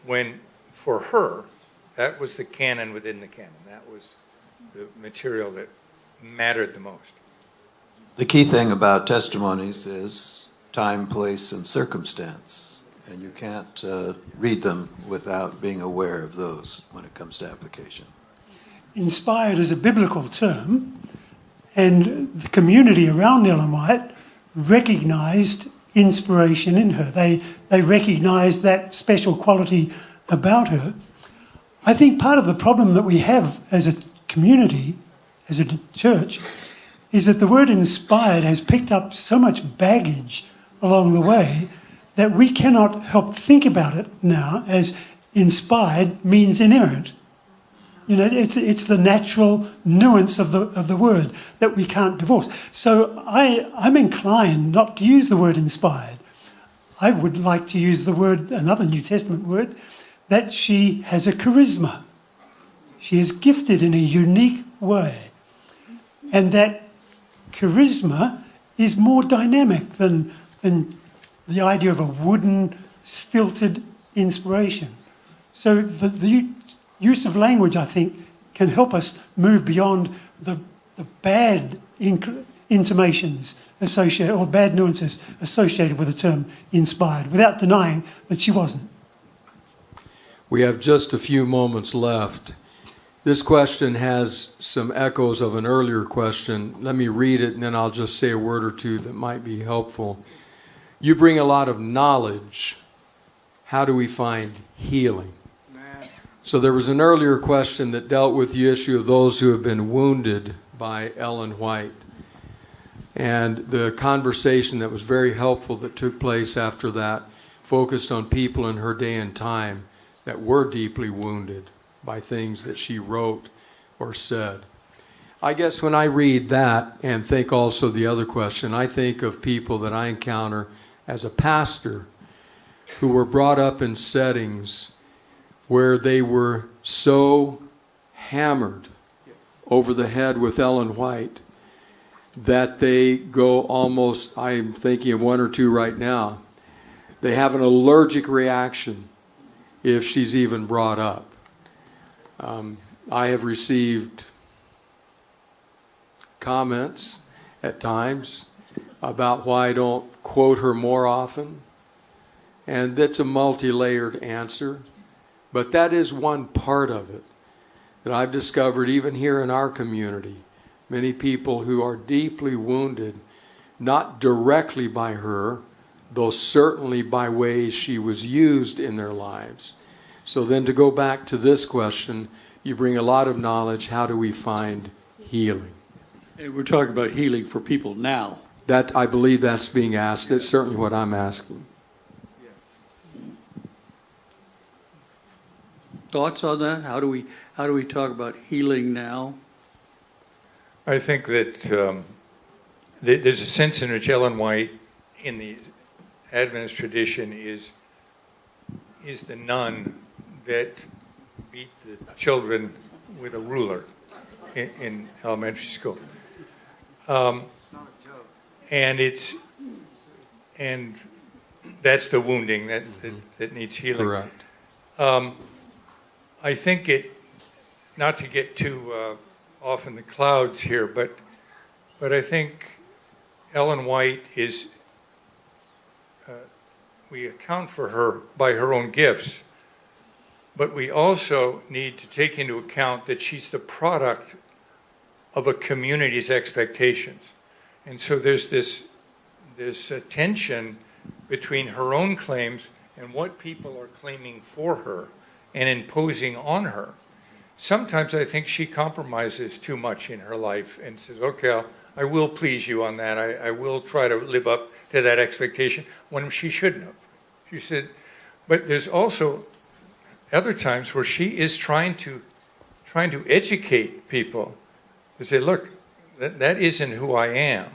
when for her, that was the canon within the canon. That was the material that mattered the most. The key thing about testimonies is time, place, and circumstance. And you can't read them without being aware of those when it comes to application. Inspired is a biblical term, and the community around Ellen White recognised inspiration in her. They recognised that special quality about her. I think part of the problem that we have as a community, as a church, is that the word inspired has picked up so much baggage along the way that we cannot help think about it now as inspired means inerrant. It's the natural nuance of the word that we can't divorce. So I'm inclined not to use the word inspired. I would like to use the word, another New Testament word, that she has a charisma. She is gifted in a unique way. And that charisma is more dynamic than the idea of a wooden, stilted inspiration. So the use of language, I think, can help us move beyond the the bad intimations associated, or bad nuances associated with the term inspired, without denying that she wasn't. We have just a few moments left. This question has some echoes of an earlier question. Let me read it and then I'll just say a word or two that might be helpful. You bring a lot of knowledge. How do we find healing? So there was an earlier question that dealt with the issue of those who have been wounded by Ellen White. And the conversation that was very helpful that took place after that focused on people in her day and time that were deeply wounded by things that she wrote or said. I guess when I read that and think also the other question, I think of people that I encounter as a pastor who were brought up in settings where they were so hammered over the head with Ellen White that they go almost, I'm thinking of one or two right now, they have an allergic reaction if she's even brought up. I have received comments at times about why I don't quote her more often, and that's a multi-layered answer, but that is one part of it that I've discovered even here in our community. Many people who are deeply wounded, not directly by her, though certainly by ways she was used in their lives. So then to go back to this question, you bring a lot of knowledge. How do we find healing? And we're talking about healing for people now. That, I believe that's being asked. That's certainly what I'm asking. Thoughts on that? How do we talk about healing now? I think that there's a sense in which Ellen White, in the Adventist tradition, is the nun that beat the children with a ruler in elementary school, and that's the wounding that needs healing. Correct. I think not to get too off in the clouds here, but I think Ellen White is, we account for her by her own gifts, but we also need to take into account that she's the product of a community's expectations. And so there's this tension between her own claims and what people are claiming for her and imposing on her. Sometimes I think she compromises too much in her life and says, okay, I will please you on that. I will try to live up to that expectation, when she shouldn't have. She said, but there's also other times where she is trying to educate people to say, look, that isn't who I am.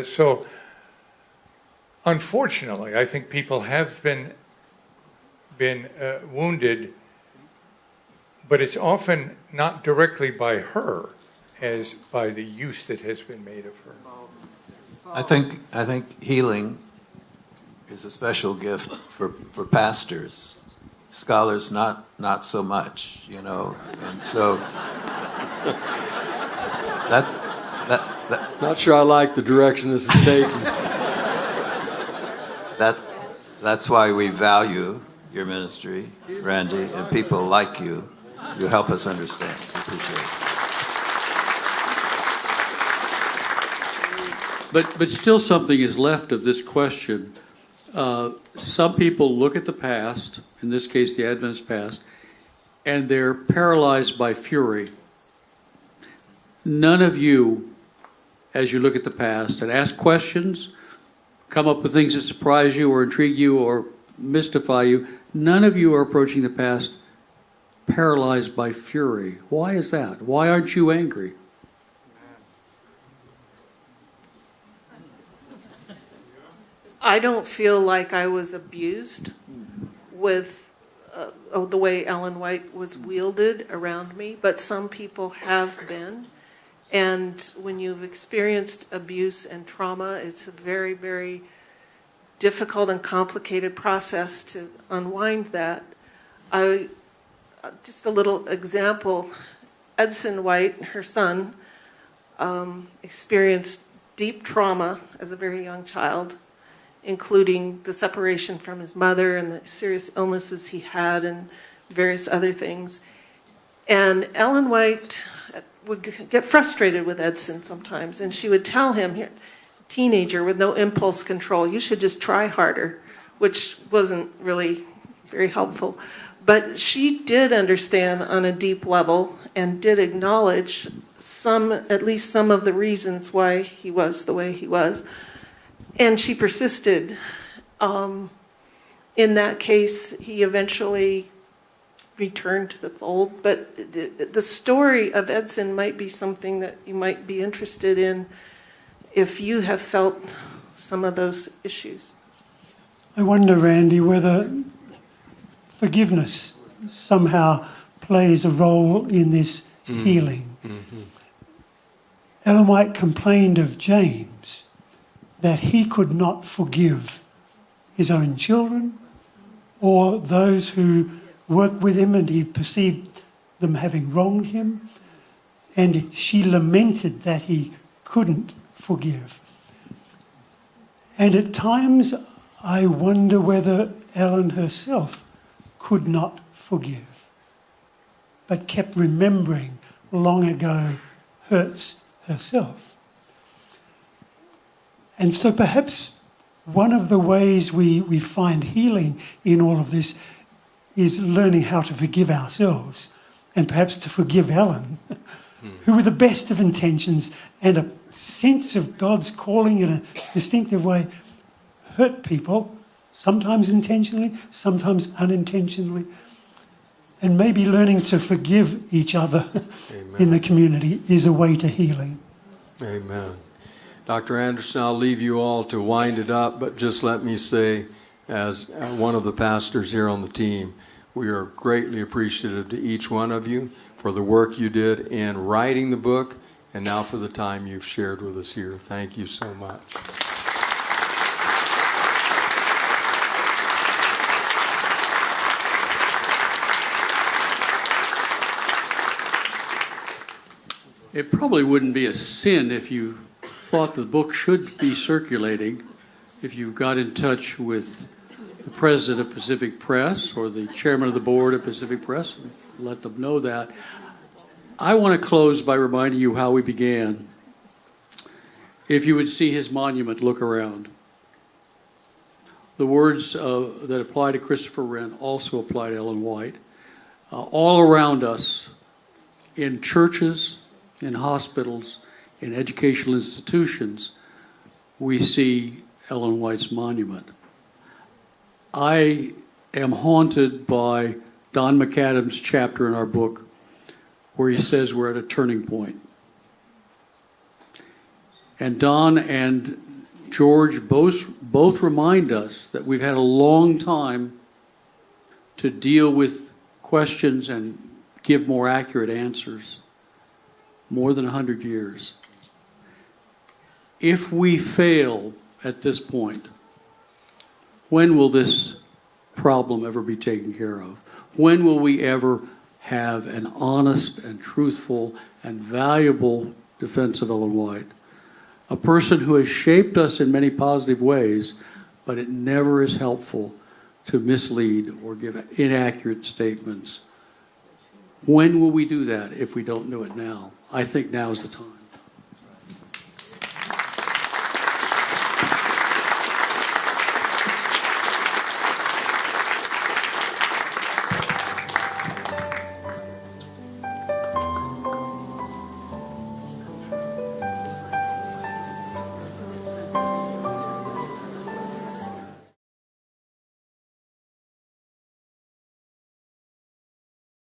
So unfortunately, I think people have been wounded, but it's often not directly by her as by the use that has been made of her. I think healing is a special gift for pastors. Scholars not so much, you know. And so that Not sure I like the direction this is taking. that's why we value your ministry, Randy, and people like you. You help us understand. We appreciate it. But still something is left of this question. Some people look at the past, in this case the Adventist past, and they're paralyzed by fury. None of you, as you look at the past and ask questions, come up with things that surprise you or intrigue you or mystify you, none of you are approaching the past paralyzed by fury. Why is that? Why aren't you angry? I don't feel like I was abused with the way Ellen White was wielded around me, but some people have been. And when you've experienced abuse and trauma, it's a very, very difficult and complicated process to unwind that. Just a little example. Edson White, her son, experienced deep trauma as a very young child, including the separation from his mother and the serious illnesses he had and various other things. And Ellen White would get frustrated with Edson sometimes, and she would tell him, here, teenager with no impulse control, you should just try harder, which wasn't really very helpful. But she did understand on a deep level and did acknowledge at least some of the reasons why he was the way he was. And she persisted. In that case, he eventually returned to the fold. But the story of Edson might be something that you might be interested in if you have felt some of those issues. I wonder, Randy, whether forgiveness somehow plays a role in this healing. Mm-hmm. Ellen White complained of James that he could not forgive his own children or those who worked with him, and he perceived them having wronged him. And she lamented that he couldn't forgive. And at times I wonder whether Ellen herself could not forgive, but kept remembering long ago hurts herself. And so perhaps one of the ways we find healing in all of this is learning how to forgive ourselves, and perhaps to forgive Ellen, who with the best of intentions and a sense of God's calling in a distinctive way hurt people, sometimes intentionally, sometimes unintentionally. And maybe learning to forgive each other in the community is a way to healing. Amen. Dr. Anderson, I'll leave you all to wind it up, but just let me say, as one of the pastors here on the team, we are greatly appreciative to each one of you for the work you did in writing the book, and now for the time you've shared with us here. Thank you so much. It probably wouldn't be a sin if you thought the book should be circulating, if you got in touch with the president of Pacific Press or the chairman of the board of Pacific Press and let them know that. I want to close by reminding you how we began. If you would see his monument, look around. The words that apply to Christopher Wren also apply to Ellen White. All around us, in churches, in hospitals, in educational institutions, we see Ellen White's monument. I am haunted by Don McAdams' chapter in our book where he says we're at a turning point. And Don and George both remind us that we've had a long time to deal with questions and give more accurate answers. More than 100 years. If we fail at this point, when will this problem ever be taken care of? When will we ever have an honest and truthful and valuable defense of Ellen White? A person who has shaped us in many positive ways, but it never is helpful to mislead or give inaccurate statements. When will we do that if we don't do it now? I think now is the time.